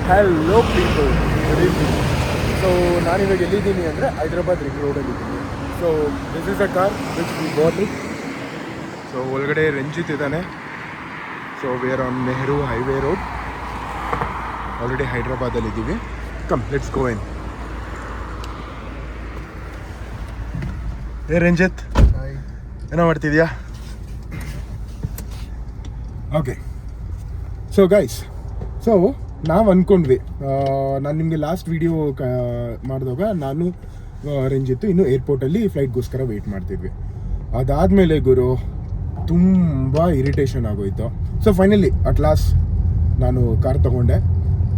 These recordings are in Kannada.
Hello people, good evening. So ನಾನಿವಾಗ ಎಲ್ಲಿದ್ದೀನಿ ಅಂದರೆ ಹೈದ್ರಾಬಾದ್ ರಿಂಗ್ ರೋಡಲ್ಲಿದ್ದೀನಿ. So this is a car which we bought it. So ಒಳಗಡೆ ರಂಜಿತ್ ಇದ್ದಾನೆ. So we are on Nehru highway road. Already ಹೈದ್ರಾಬಾದಲ್ಲಿದ್ದೀವಿ. Come let's go in. ಏ ರಂಜಿತ್, ಏನೋ ಮಾಡ್ತಿದ್ಯಾ? ಓಕೆ. ಸೊ ಗೈಸ್, ಸೊ ನಾವು ಅಂದ್ಕೊಂಡ್ವಿ, ನಾನು ನಿಮಗೆ ಲಾಸ್ಟ್ ವಿಡಿಯೋ ಮಾಡಿದಾಗ ನಾನು ರಂಜಿತ್ತು ಇನ್ನು ಏರ್ಪೋರ್ಟಲ್ಲಿ ಫ್ಲೈಟ್ಗೋಸ್ಕರ ವೆಯ್ಟ್ ಮಾಡ್ತಿದ್ವಿ. ಅದಾದಮೇಲೆ ಗುರು ತುಂಬ ಇರಿಟೇಷನ್ ಆಗೋಯ್ತು. ಸೊ ಫೈನಲಿ ಅಟ್ ಲಾಸ್ಟ್ ನಾನು ಕಾರ್ ತೊಗೊಂಡೆ.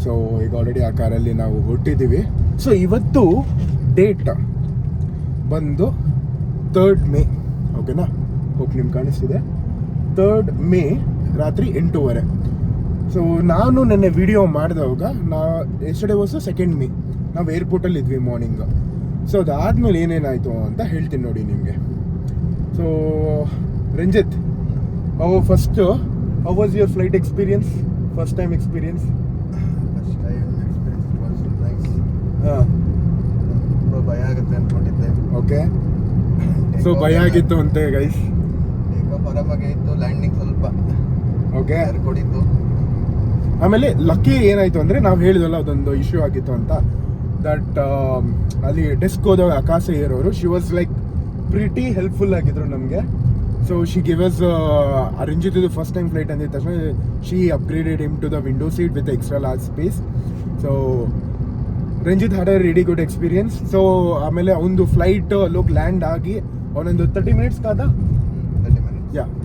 ಸೊ ಈಗ ಆಲ್ರೆಡಿ ಆ ಕಾರಲ್ಲಿ ನಾವು ಹೊರಟಿದ್ದೀವಿ. ಸೊ ಇವತ್ತು ಡೇಟ್ ಬಂದು 3rd ಮೇ. ಓಕೆನಾ? ಹೋಪ್ ನಿಮ್ಗೆ ಕಾಣಿಸ್ತಿದೆ. 3rd ಮೇ ರಾತ್ರಿ 8:30. ಸೊ ನಾನು ನೆನ್ನೆ ವಿಡಿಯೋ ಮಾಡಿದವಾಗ ಎಸ್ಟರ್ಡೇ ವಾಸ್ 2nd ಮೇ. ನಾವು ಏರ್ಪೋರ್ಟಲ್ಲಿ ಇದ್ವಿ ಮಾರ್ನಿಂಗ್. ಸೊ ಅದಾದಮೇಲೆ ಏನೇನಾಯಿತು ಅಂತ ಹೇಳ್ತೀನಿ ನೋಡಿ ನಿಮಗೆ. So Ranjith, how was your flight experience? First time experience? ಹಾಂ, ಭಯ ಆಗುತ್ತೆ ಅಂದ್ಕೊಂಡಿದ್ದೆ. ಓಕೆ. ಸೊ ಭಯ ಆಗಿತ್ತು ಅಂತೆ ಗೈಸ್. ಟೇಕಾಫ್ ಆರಾಮಾಗೆ ಇತ್ತು, ಲ್ಯಾಂಡಿಂಗ್ ಸ್ವಲ್ಪ ಓಕೆ ಕೊಡಿತ್ತು. ಆಮೇಲೆ ಲಕ್ಕಿ ಏನಾಯಿತು ಅಂದರೆ, ನಾವು ಹೇಳಿದ್ವಲ್ಲ ಅದೊಂದು ಇಶ್ಯೂ ಆಗಿತ್ತು ಅಂತ. ದಟ್ ಅಲ್ಲಿ ಡೆಸ್ಕ್ ಹೋದಾಗ ಆಕಾಶ ಏರೋರು, she was like pretty helpful ಆಗಿದ್ರು ನಮಗೆ. So she give us Ranjith ಇದು ಫಸ್ಟ್ ಟೈಮ್ ಫ್ಲೈಟ್ ಅಂದಿದ ತಕ್ಷಣ she upgraded him to the window seat with extra large space. So Ranjith had a ready good experience. So ಆಮೇಲೆ ಅವನದು ಫ್ಲೈಟ್ ಲೋಕ್ ಲ್ಯಾಂಡ್ ಆಗಿ ಅವನೊಂದು 30 ಮಿನಿಟ್ಸ್ ಕಾದ.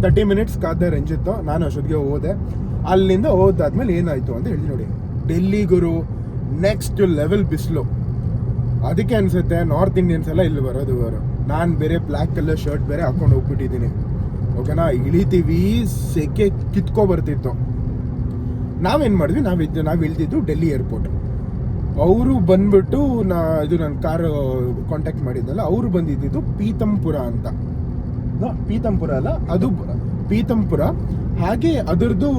30 ಮಿನಿಟ್ಸ್ ಕಾದ ರಂಜಿತ್. ನಾನು ಅಷ್ಟೊತ್ತಿಗೆ ಹೋದೆ. ಅಲ್ಲಿಂದ ಹೋದಾದ್ಮೇಲೆ ಏನಾಯಿತು ಅಂತ ಹೇಳಿ ನೋಡಿ. ಡೆಲ್ಲಿ ಗುರು ನೆಕ್ಸ್ಟ್ ಲೆವೆಲ್ ಬಿಸಿಲು. ಅದಕ್ಕೆ ಅನಿಸುತ್ತೆ ನಾರ್ತ್ ಇಂಡಿಯನ್ಸ್ ಎಲ್ಲ ಇಲ್ಲಿ ಬರೋದು. ನಾನು ಬೇರೆ ಬ್ಲ್ಯಾಕ್ ಕಲರ್ ಶರ್ಟ್ ಬೇರೆ ಹಾಕೊಂಡು ಹೋಗ್ಬಿಟ್ಟಿದ್ದೀನಿ. ಓಕೆನಾ? ಇಳಿತೀವಿ, ಸೆಕೆ ಕಿತ್ಕೊ ಬರ್ತಿತ್ತು. ನಾವೇನು ಮಾಡಿದ್ವಿ, ನಾವು ಇಳ್ದಿದ್ದು ಡೆಲ್ಲಿ ಏರ್ಪೋರ್ಟ್. ಅವರು ಬಂದ್ಬಿಟ್ಟು ನನ್ನ ಕಾರ್ ಕಾಂಟ್ಯಾಕ್ಟ್ ಮಾಡಿದ್ನಲ್ಲ, ಅವರು ಬಂದಿದ್ದು ಪೀತಂಪುರ ಅಂತ. ಪೀತಂಪುರ ಅಲ್ಲ, ಅದು ಪೀತಂಪುರ. ಹಾಗೆ ಅದರದ್ದು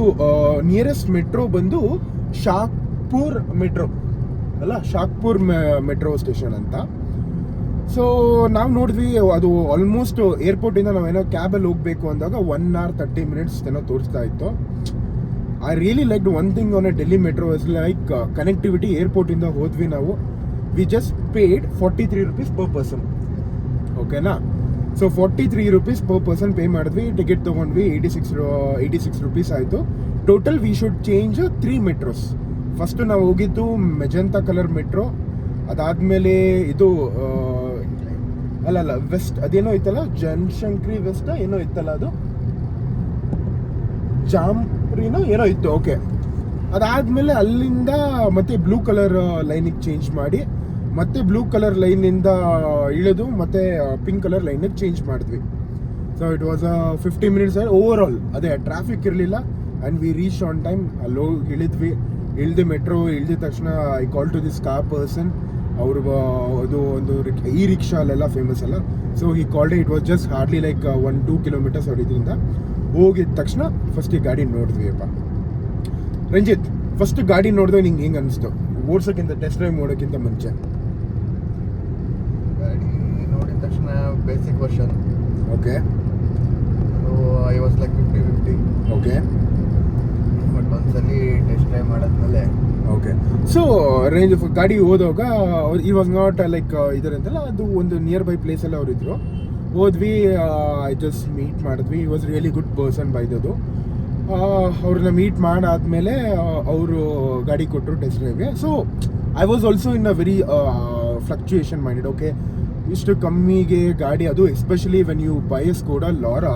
ನಿಯರೆಸ್ಟ್ ಮೆಟ್ರೋ ಬಂದು ಶಾಕ್ಪುರ್ ಮೆಟ್ರೋ ಅಲ್ಲ, ಶಾಕ್ಪುರ್ ಮೆಟ್ರೋ ಸ್ಟೇಷನ್ ಅಂತ. ಸೊ ನಾವು ನೋಡಿದ್ವಿ, ಅದು ಆಲ್ಮೋಸ್ಟ್ ಏರ್ಪೋರ್ಟಿಂದ ನಾವೇನೋ ಕ್ಯಾಬಲ್ಲಿ ಹೋಗಬೇಕು ಅಂದಾಗ 1 hour 30 minutes ಏನೋ ತೋರಿಸ್ತಾ ಇತ್ತು. I really like one thing on a Delhi metro is like connectivity. ಏರ್ಪೋರ್ಟಿಂದ ಹೋದ್ವಿ ನಾವು, we just paid 43 rupees per person. ಓಕೆನಾ? So 43 rupees per person pay ಮಾಡಿದ್ವಿ. ಟಿಕೆಟ್ ತೊಗೊಂಡ್ವಿ. 86 rupees ಆಯಿತು. Total we should change 3 metros. First ನಾವು ಹೋಗಿದ್ದು ಮೆಜಂತಾ ಕಲರ್ ಮೆಟ್ರೋ. ಅದಾದಮೇಲೆ ಇದು ಅಲ್ಲ ವೆಸ್ಟ್, ಅದೇನೋ ಇತ್ತಲ್ಲ, ಜನಶಂಕ್ರಿ ವೆಸ್ಟ್ ಏನೋ ಇತ್ತಲ್ಲ, ಅದು ಜಾಂಪ್ರಿನೋ ಏನೋ ಇತ್ತು. ಓಕೆ. ಅದಾದಮೇಲೆ ಅಲ್ಲಿಂದ ಮತ್ತೆ ಬ್ಲೂ ಕಲರ್ ಲೈನಿಗೆ ಚೇಂಜ್ ಮಾಡಿ, ಮತ್ತೆ ಬ್ಲೂ ಕಲರ್ ಲೈನಿಂದ ಇಳಿದು ಮತ್ತೆ ಪಿಂಕ್ ಕಲರ್ ಲೈನಿಗೆ ಚೇಂಜ್ ಮಾಡಿದ್ವಿ. So it was 50 minutes overall. ಅದೇ ಟ್ರಾಫಿಕ್ ಇರಲಿಲ್ಲ and we reach on time. ಅಲ್ಲಿ ಹೋಗಿ ಇಳಿದು ಮೆಟ್ರೋ ಇಳಿದ ತಕ್ಷಣ I call to this car person. ಅವರು ಅದು ಒಂದು ರಿಕ್ಷಾ ಅಲ್ಲೆಲ್ಲ ಫೇಮಸ್ ಅಲ್ಲ. ಸೊ ಈ called it was just hardly like 1-2 kilometers ಹೊಡಿದ್ರಿಂದ. ಹೋಗಿದ ತಕ್ಷಣ ಫಸ್ಟ್ ಈ ಗಾಡಿ ನೋಡಿದ್ವಿ. ಅಪ್ಪ ರಂಜಿತ್, ಫಸ್ಟ್ ಗಾಡಿ ನೋಡಿದ್ರೆ ನಿಂಗೆ ಹೆಂಗೆ ಅನಿಸ್ತು ಓಡ್ಸೋಕ್ಕಿಂತ, ಟೆಸ್ಟ್ ಡ್ರೈವ್ ಮಾಡೋಕ್ಕಿಂತ ಮುಂಚೆ? ಗಾಡಿ ನೋಡಿದ ತಕ್ಷಣ basic version. Okay. I was like 50-50. Okay. But ಒಂದ್ಸಲಿ ಟೆಸ್ಟ್ ಡ್ರೈವ್ ಮಾಡಾದ್ಮೇಲೆ ಓಕೆ. ಸೊ ರೇಂಜ್ ಗಾಡಿ ಹೋದಾಗ ಈ ವಾಸ್ ನಾಟ್ ಲೈಕ್ ಇದರಂತೆಲ್ಲ, ಅದು ಒಂದು ನಿಯರ್ ಬೈ ಪ್ಲೇಸಲ್ಲಿ ಅವರಿದ್ರು. ಹೋದ್ವಿ, ಐ ಜಸ್ಟ್ ಮೀಟ್ ಮಾಡಿದ್ವಿ. He was really good person ಬೈದದು. ಅವ್ರನ್ನ ಮೀಟ್ ಮಾಡಾದ್ಮೇಲೆ ಅವರು ಗಾಡಿ ಕೊಟ್ಟರು ಟೆಸ್ಟ್ ಡ್ರೈವ್ಗೆ. So I was also in a very fluctuation minded. Okay, ಇಷ್ಟು ಕಮ್ಮಿಗೆ ಗಾಡಿ, ಅದು especially when you buy a Skoda Laura,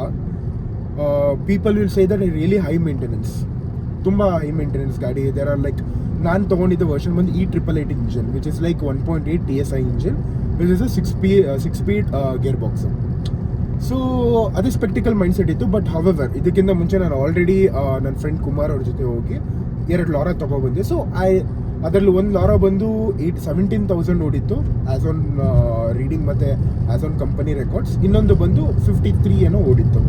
people will say that really high maintenance, ತುಂಬ ಹೈ ಮೇಂಟೆನೆನ್ಸ್ ಗಾಡಿ. ದೇರ್ ಆರ್ ಲೈಕ್, ನಾನು ತೊಗೊಂಡಿದ್ದ ವರ್ಷನ್ ಬಂದು E888 engine, which is like 1.8 TSI engine, which is a 6-speed gear box. So ಅದೇ ಸ್ಪೆಕ್ಟಿಕಲ್ ಮೈಂಡ್ ಸೆಟ್ ಇತ್ತು. ಬಟ್ ಹವೆವರ್ ಇದಕ್ಕಿಂತ ಮುಂಚೆ ನಾನು ಆಲ್ರೆಡಿ ನನ್ನ ಫ್ರೆಂಡ್ ಕುಮಾರ್ ಅವ್ರ ಜೊತೆ ಹೋಗಿ 2 ಲಾರಾ ತೊಗೊಬಂದೆ. ಸೊ ಅದರಲ್ಲಿ ಒಂದು ಲಾರಾ ಬಂದು 17,000 ಓಡಿತ್ತು ಆ್ಯಸ್ ಆನ್ ರೀಡಿಂಗ್ ಮತ್ತು ಆ್ಯಸ್ ಆನ್ ಕಂಪನಿ ರೆಕಾರ್ಡ್ಸ್. ಇನ್ನೊಂದು ಬಂದು 53 ಏನೋ ಓಡಿತ್ತು.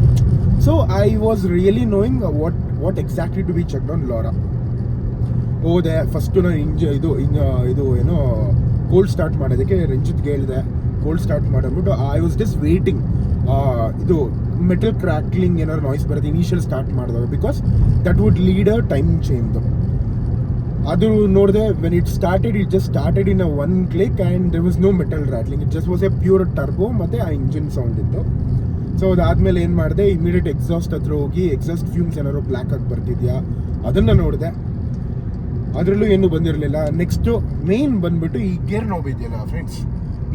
So I was really knowing what exactly to be checked on Laura. ಹೋದೆ ಫಸ್ಟು ನಾನು ಇದು ಏನೋ ಕೋಲ್ಡ್ ಸ್ಟಾರ್ಟ್ ಮಾಡೋದಕ್ಕೆ ರಂಜಿತ್ಗೆ ಹೇಳಿದೆ ಕೋಲ್ಡ್ ಸ್ಟಾರ್ಟ್ ಮಾಡಿಬಿಟ್ಟು ಐ ವಾಸ್ ಜಸ್ಟ್ ವೇಟಿಂಗ್ ಇದು ಮೆಟಲ್ ಕ್ರ್ಯಾಕ್ಲಿಂಗ್ ಏನಾದ್ರು ನಾಯ್ಸ್ ಬರುತ್ತೆ ಇನಿಷಿಯಲ್ ಸ್ಟಾರ್ಟ್ ಮಾಡಿದಾಗ because that would lead a time change. ಅದು ನೋಡಿದೆ when it just started in one click and there was no metal rattling, it just was a pure turbo ಮತ್ತು ಆ ಇಂಜಿನ್ ಸೌಂಡ್ ಇತ್ತು. ಸೊ ಅದಾದಮೇಲೆ ಏನು ಮಾಡಿದೆ, ಇಮಿಡಿಯೇಟ್ ಎಕ್ಸಾಸ್ಟ್ ಹತ್ರ ಹೋಗಿ ಎಕ್ಸಾಸ್ಟ್ ಫ್ಯೂಮ್ಸ್ ಏನಾದ್ರು ಬ್ಲ್ಯಾಕ್ ಆಗಿ ಬರ್ತಿದ್ಯಾ ಅದನ್ನು ನೋಡಿದೆ, ಅದರಲ್ಲೂ ಏನೂ ಬಂದಿರಲಿಲ್ಲ. ನೆಕ್ಸ್ಟು ಮೇನ್ ಬಂದ್ಬಿಟ್ಟು ಈ ಗೇರ್ ನಾಬ್ ಇದೆಯಲ್ಲ ಫ್ರೆಂಡ್ಸ್,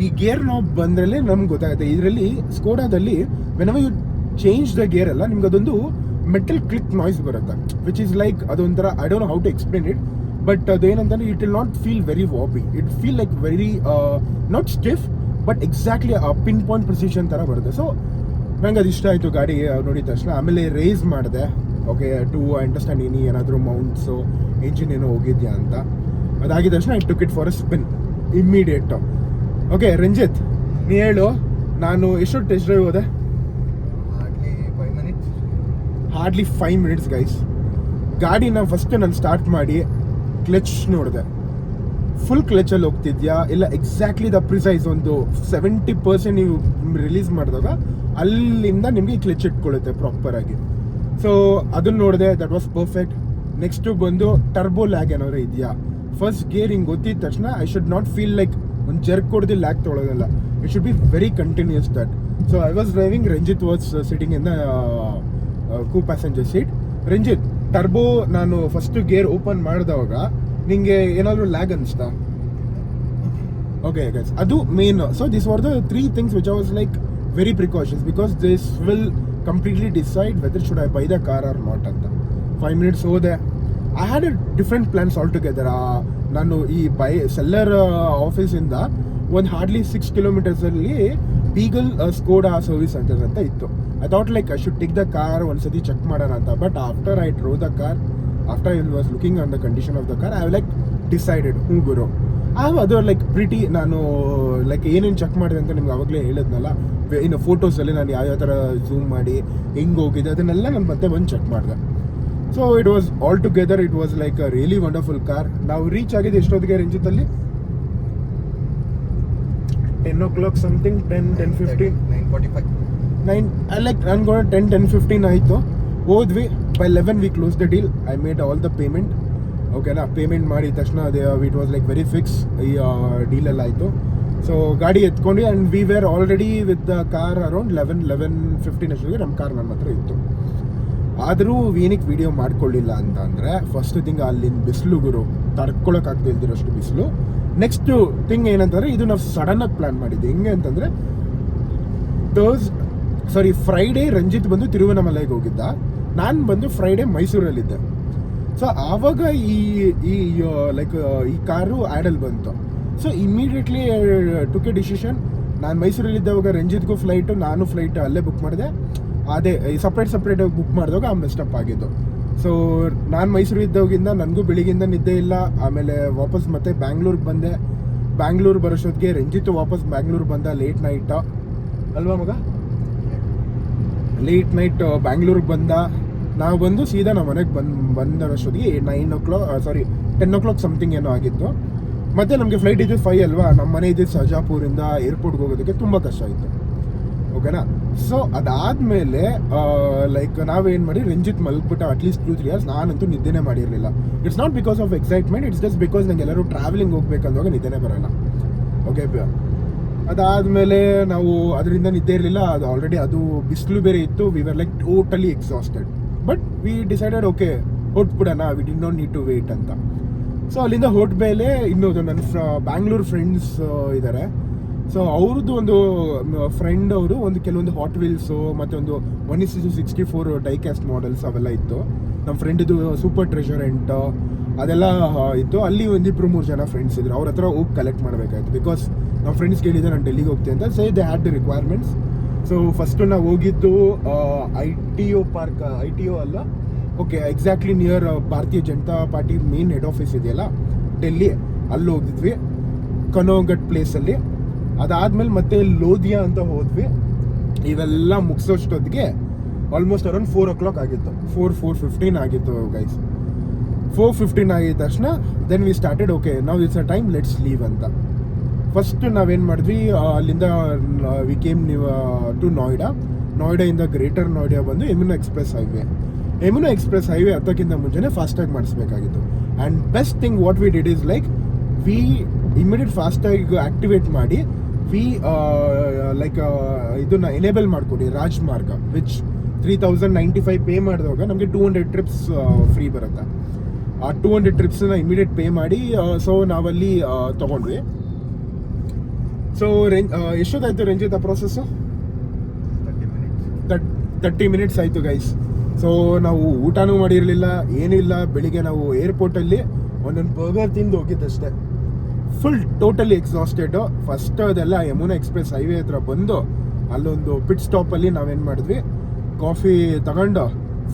ಈ ಗೇರ್ ನಾಬ್ ಬಂದ್ರಲ್ಲೇ ನಮ್ಗೆ ಗೊತ್ತಾಗುತ್ತೆ. ಇದರಲ್ಲಿ ಸ್ಕೋಡಾದಲ್ಲಿ whenever you change the gear ಅಲ್ಲ ನಿಮ್ಗೆ ಅದೊಂದು ಮೆಟಲ್ ಕ್ಲಿಕ್ ನಾಯ್ಸ್ ಬರುತ್ತೆ ವಿಚ್ ಈಸ್ ಲೈಕ್ ಅದೊಂಥರ I don't know how to explain it, but ಅದೇನಂತಂದ್ರೆ it will not feel very wobbly, it feel like very not stiff but exactly pin point precision ಥರ ಬರುತ್ತೆ. ಸೊ ನಂಗೆ ಅದು ಇಷ್ಟ ಆಯಿತು ಗಾಡಿ ನೋಡಿದ ತಕ್ಷಣ. ಆಮೇಲೆ ರೇಸ್ ಮಾಡಿದೆ, ಓಕೆ ಟು ಅಂಡರ್ಸ್ಟ್ಯಾಂಡ್ ಏನಾದರೂ ಮೌಂಟ್ಸು ಇಂಜಿನ್ ಏನೋ ಹೋಗಿದ್ಯಾ ಅಂತ. ಅದಾಗಿದ ತಕ್ಷಣ I took it for a spin immediate. Okay Ranjith ನೀ ಹೇಳು, ನಾನು ಎಷ್ಟು ಟೆಸ್ಟ್ ಡ್ರೈವ್ ಹೋದೆ? Hardly 5 minutes guys. ಗಾಡಿನ ಫಸ್ಟ್ ನಾನು ಸ್ಟಾರ್ಟ್ ಮಾಡಿ ಕ್ಲಚ್ ನೋಡಿದೆ, ಫುಲ್ ಕ್ಲಚಲ್ಲಿ ಹೋಗ್ತಿದ್ಯಾ ಇಲ್ಲ ಎಕ್ಸಾಕ್ಟ್ಲಿ ದ ಪ್ರಿಸೈಸ್ ಒಂದು 70% ನೀವು ರಿಲೀಸ್ ಮಾಡಿದಾಗ ಅಲ್ಲಿಂದ ನಿಮಗೆ ಕ್ಲಚ್ ಇಟ್ಕೊಳ್ಳುತ್ತೆ ಪ್ರಾಪರಾಗಿ. ಸೊ ಅದನ್ನ ನೋಡಿದೆ, ದಟ್ ವಾಸ್ ಪರ್ಫೆಕ್ಟ್. ನೆಕ್ಸ್ಟು ಬಂದು ಟರ್ಬೋ ಲ್ಯಾಗ್ ಏನಾದ್ರು ಇದೆಯಾ, ಫಸ್ಟ್ ಗೇರ್ ಹಿಂಗೆ ಗೊತ್ತಿದ ತಕ್ಷಣ I should not feel like ಒಂದು ಜರ್ಕ್ ಕೊಡೋದು ಲ್ಯಾಗ್ ತೊಗೊಳೋದಲ್ಲ, it should be very continuous that. So I was driving, Ranjith was sitting in the co passenger seat. Ranjith turbo ನಾನು ಫಸ್ಟ್ ಗೇರ್ ಓಪನ್ ಮಾಡಿದವಾಗ ನಿಂಗೆ ಏನಾದರೂ ಲ್ಯಾಗ್ ಅನಿಸ್ತಾ? ಓಕೆ ಗೈಸ್, ಅದು main. So this are the 3 things which I was like very precautious because this will completely decide whether should I buy the car or not ಅಂತ. 5 minutes ಹೋದೆ. I had a different plans altogether. ನಾನು ಈ ಸೆಲ್ಲರ್ ಆಫೀಸಿಂದ ಒಂದು ಹಾರ್ಡ್ಲಿ 6 kilometers ಅಲ್ಲಿ ಬೀಗಲ್ ಸ್ಕೋಡಾ ಸರ್ವಿಸ್ ಸೆಂಟರ್ ಅಂತ ಇತ್ತು. I thought like I should take the car ಒಂದ್ಸತಿ ಚೆಕ್ ಮಾಡೋಣ ಅಂತ. But after I drove the car, after I was looking on the condition of the car, I like decided ಗುರು ಅದು ಲೈಕ್ ಪ್ರಿಟಿ. ನಾನು ಲೈಕ್ ಏನೇನು ಚೆಕ್ ಮಾಡಿದೆ ಅಂತ ನಿಮ್ಗೆ ಆವಾಗಲೇ ಹೇಳಿದ್ನಲ್ಲ, ಇನ್ನು ಫೋಟೋಸಲ್ಲಿ ನಾನು ಯಾವ ಥರ ಝೂಮ್ ಮಾಡಿ ಹೆಂಗೆ ಹೋಗಿದೆ ಅದನ್ನೆಲ್ಲ ನಾನು ಮತ್ತೆ ಬಂದು ಚೆಕ್ ಮಾಡಿದೆ. So it was all together it was like a really wonderful car. ನಾವು ರೀಚ್ ಆಗಿದೆ ಎಷ್ಟೊತ್ತಿಗೆ ರಂಜಿತಲ್ಲಿ? 10 o'clock something, 10:50, 9:45. 9 like ಅನ್ಕೊಂಡು 10:15 ಆಯಿತು. ಹೋದ್ವಿ. By 11 we closed the deal. I made all the payment. ಓಕೆನಾ, ಪೇಮೆಂಟ್ ಮಾಡಿದ ತಕ್ಷಣ it was like very fix, ಈ ಡೀಲೆಲ್ಲ ಆಯಿತು. ಸೊ ಗಾಡಿ ಎತ್ಕೊಂಡು and we were already with the car around 11:15 ಅಷ್ಟೊತ್ತಿಗೆ ನಮ್ಮ ಕಾರ್ ನಮ್ಮ ಹತ್ರ ಇತ್ತು. ಆದರೂ ಏನಕ್ಕೆ ವಿಡಿಯೋ ಮಾಡ್ಕೊಳ್ಳಿಲ್ಲ ಅಂತ ಅಂದರೆ, ಫಸ್ಟ್ ಥಿಂಗ್ ಅಲ್ಲಿನ ಬಿಸಿಲು ಗುರು, ತಡ್ಕೊಳಕ್ಕಾಗ್ತಾ ಇಲ್ದಿರೋಷ್ಟು ಬಿಸಿಲು. ನೆಕ್ಸ್ಟ್ ಥಿಂಗ್ ಏನಂತಂದರೆ, ಇದು ನಾವು ಸಡನ್ನಾಗಿ ಪ್ಲ್ಯಾನ್ ಮಾಡಿದ್ದೆ. ಹೆಂಗೆ ಅಂತಂದರೆ ಫ್ರೈಡೇ ರಂಜಿತ್ ಬಂದು ತಿರುವನಮಲೈಗೆ ಹೋಗಿದ್ದ, ನಾನು ಬಂದು ಫ್ರೈಡೇ ಮೈಸೂರಲ್ಲಿದ್ದೆ. ಸೊ ಆವಾಗ ಈ ಲೈಕ್ ಈ ಕಾರು ಆ್ಯಡಲ್ಲಿ ಬಂತು. So immediately took A decision. ನಾನು ಮೈಸೂರಲ್ಲಿದ್ದವಾಗ ರಂಜಿತ್ಗೂ ಫ್ಲೈಟು, ನಾನು ಫ್ಲೈಟ್ ಅಲ್ಲೇ ಬುಕ್ ಮಾಡಿದೆ. ಅದೇ ಸಪ್ರೇಟಾಗಿ ಬುಕ್ ಮಾಡಿದಾಗ ಆ ಮೆಸ್ಟಪ್ ಆಗಿದ್ದು. ಸೊ ನಾನು ಮೈಸೂರು ಇದ್ದವಾಗಿಂದ ನನಗೂ ಬೆಳಿಗ್ಗೆಯಿಂದ ನಿದ್ದೆ ಇಲ್ಲ. ಆಮೇಲೆ ವಾಪಸ್ ಮತ್ತೆ ಬ್ಯಾಂಗ್ಳೂರಿಗೆ ಬಂದೆ. ಬ್ಯಾಂಗ್ಳೂರು ಬರೋಷ್ಟೊತ್ತಿಗೆ ರಂಜಿತ್ ವಾಪಸ್ ಬ್ಯಾಂಗ್ಳೂರು ಬಂದ ಲೇಟ್ ನೈಟ್ ಅಲ್ವಾ ಮಗ? ಲೇಟ್ ನೈಟ್ ಬ್ಯಾಂಗ್ಳೂರಿಗೆ ಬಂದ. ನಾವು ಬಂದು ಸೀದಾ ನಮ್ಮ ಮನೆಗೆ ಬಂದಷ್ಟೊತ್ತಿಗೆ 10 o'clock ಸಮಥಿಂಗ್ ಏನೋ ಆಗಿತ್ತು. ಮತ್ತು ನಮಗೆ ಫ್ಲೈಟ್ ಇದ್ದು 5 ಅಲ್ವಾ, ನಮ್ಮ ಮನೆ ಇದ್ದಿದ್ದು ಸರ್ಜಾಪುರಿಂದ ಏರ್ಪೋರ್ಟ್ಗೆ ಹೋಗೋದಕ್ಕೆ ತುಂಬ ಕಷ್ಟ ಆಯಿತು. ಓಕೆನಾ. ಸೊ ಅದಾದಮೇಲೆ ಲೈಕ್ ನಾವೇನು ಮಾಡಿ, ರಂಜಿತ್ ಮಲ್ಕ್ಬಿಟ್ಟು ಅಟ್ಲೀಸ್ಟ್ 2-3 hours. ನಾನಂತೂ ನಿದ್ದೆನೇ ಮಾಡಿರಲಿಲ್ಲ. It's not because of excitement, it's just because ನಂಗೆ ಎಲ್ಲರೂ ಟ್ರಾವೆಲಿಂಗ್ ಹೋಗ್ಬೇಕಂದಾಗ ನಿದ್ದೆನೇ ಬರೋಲ್ಲ. ಓಕೆ, ಅದಾದಮೇಲೆ ನಾವು ಅದರಿಂದ ನಿದ್ದೆ ಇರಲಿಲ್ಲ. ಅದು ಆಲ್ರೆಡಿ ಅದು ಬಿಸಿಲು ಬೇರೆ ಇತ್ತು. We were like totally exhausted. But we decided okay ಹೊಟ್ಬಿಡೋಣ, we do not need to wait ಅಂತ. ಸೊ ಅಲ್ಲಿಂದ ಹೊಟ್ಮೇಲೆ ಇನ್ನೊಂದು ನನ್ನ ಬ್ಯಾಂಗ್ಳೂರ್ ಫ್ರೆಂಡ್ಸ್ ಇದ್ದಾರೆ. ಸೊ ಅವ್ರದ್ದು ಒಂದು ಫ್ರೆಂಡ್ ಅವರು ಒಂದು ಕೆಲವೊಂದು ಹಾಟ್ ವೀಲ್ಸು ಮತ್ತು ಒಂದು 1:64 ಡೈಕ್ಯಾಸ್ಟ್ ಮಾಡೆಲ್ಸ್ ಅವೆಲ್ಲ ಇತ್ತು. ನಮ್ಮ ಫ್ರೆಂಡಿದು ಸೂಪರ್ ಟ್ರೆಷರೆಂಟ್ ಅದೆಲ್ಲ ಇತ್ತು. ಅಲ್ಲಿ 1-3 ಜನ ಫ್ರೆಂಡ್ಸ್ ಇದ್ರು. ಅವ್ರ ಹತ್ರ ಹೋಗಿ ಕಲೆಕ್ಟ್ ಮಾಡಬೇಕಾಯ್ತು. ಬಿಕಾಸ್ ನಮ್ಮ ಫ್ರೆಂಡ್ಸ್ ಕೇಳಿದೆ ನಾನು ಡೆಲ್ಲಿಗೆ ಹೋಗ್ತೀನಿ ಅಂತ. ಸೇ they had the requirements. So first ನಾವು ಹೋಗಿದ್ದು ITO ಪಾರ್ಕ್, ITO ಅಲ್ಲ, ಓಕೆ ಎಕ್ಸಾಕ್ಟ್ಲಿ ನಿಯರ್ ಭಾರತೀಯ Janata party main head office ಇದೆಯಲ್ಲ ಡೆಲ್ಲಿ, ಅಲ್ಲಿ ಹೋಗಿದ್ವಿ ಕನೋಘಟ್ ಪ್ಲೇಸಲ್ಲಿ. ಅದಾದಮೇಲೆ ಮತ್ತೆ ಲೋಧಿಯಾ ಅಂತ ಹೋದ್ವಿ. ಇವೆಲ್ಲ ಮುಗಿಸೋಷ್ಟೊತ್ತಿಗೆ ಆಲ್ಮೋಸ್ಟ್ ಅರೌಂಡ್ 4 o'clock ಆಗಿತ್ತು. 4:15 ಆಗಿತ್ತು ಗೈಸ್. 4:15 ಆಗಿದ ತಕ್ಷಣ ದೆನ್ ವಿ ಸ್ಟಾರ್ಟೆಡ್ ಓಕೆ ನಾವು it's a time let's leave ಅಂತ. ಫಸ್ಟ್ ನಾವೇನು ಮಾಡಿದ್ವಿ, ಅಲ್ಲಿಂದ ವಿ ಕೇಮ್ ಟು ನೋಯ್ಡಾಯಿಂದ ಗ್ರೇಟರ್ ನೋಯ್ಡಾ ಬಂದು ಯಮುನಾ ಎಕ್ಸ್ಪ್ರೆಸ್ ಹೈವೇ ಹತ್ತಕ್ಕಿಂತ ಮುಂಚೆನೇ ಫಾಸ್ಟ್ಯಾಗ್ ಮಾಡಿಸ್ಬೇಕಾಗಿತ್ತು. And best thing what we did is like we immediate FASTag activate ಮಾಡಿ ವಿ ಇದನ್ನ ಎನೇಬಲ್ ಮಾಡ್ಕೊಡಿ ರಾಜ್ಮಾರ್ಗ, ವಿಚ್ 3,095 ಪೇ ಮಾಡಿದಾಗ ನಮಗೆ 200 ಟ್ರಿಪ್ಸ್ ಫ್ರೀ ಬರುತ್ತೆ. ಆ 200 ಟ್ರಿಪ್ಸ್ನ ಇಮಿಡಿಯೇಟ್ ಪೇ ಮಾಡಿ ಸೊ ನಾವಲ್ಲಿ ತೊಗೊಂಡ್ವಿ. ಸೊ ಎಷ್ಟೊತ್ತಾಯ್ತು ರಂಜಿತ್ ಆ ಪ್ರೊಸೆಸ್ಸು? 30 ಮಿನಿಟ್ಸ್ ಆಯಿತು ಗೈಸ್. ಸೊ ನಾವು ಊಟನೂ ಮಾಡಿರಲಿಲ್ಲ, ಏನಿಲ್ಲ. ಬೆಳಿಗ್ಗೆ ನಾವು ಏರ್ಪೋರ್ಟಲ್ಲಿ ಒಂದೊಂದು ಬರ್ಗರ್ ತಿಂದು ಹೋಗಿದ್ದಷ್ಟೇ. Full totally exhausted. ಫಸ್ಟ್ ಅದೆಲ್ಲ ಯಮುನಾ ಎಕ್ಸ್ಪ್ರೆಸ್ ಹೈವೇ ಹತ್ರ ಬಂದು ಅಲ್ಲೊಂದು ಪಿಟ್ ಸ್ಟಾಪಲ್ಲಿ ನಾವೇನು ಮಾಡಿದ್ವಿ, ಕಾಫಿ ತಗೊಂಡು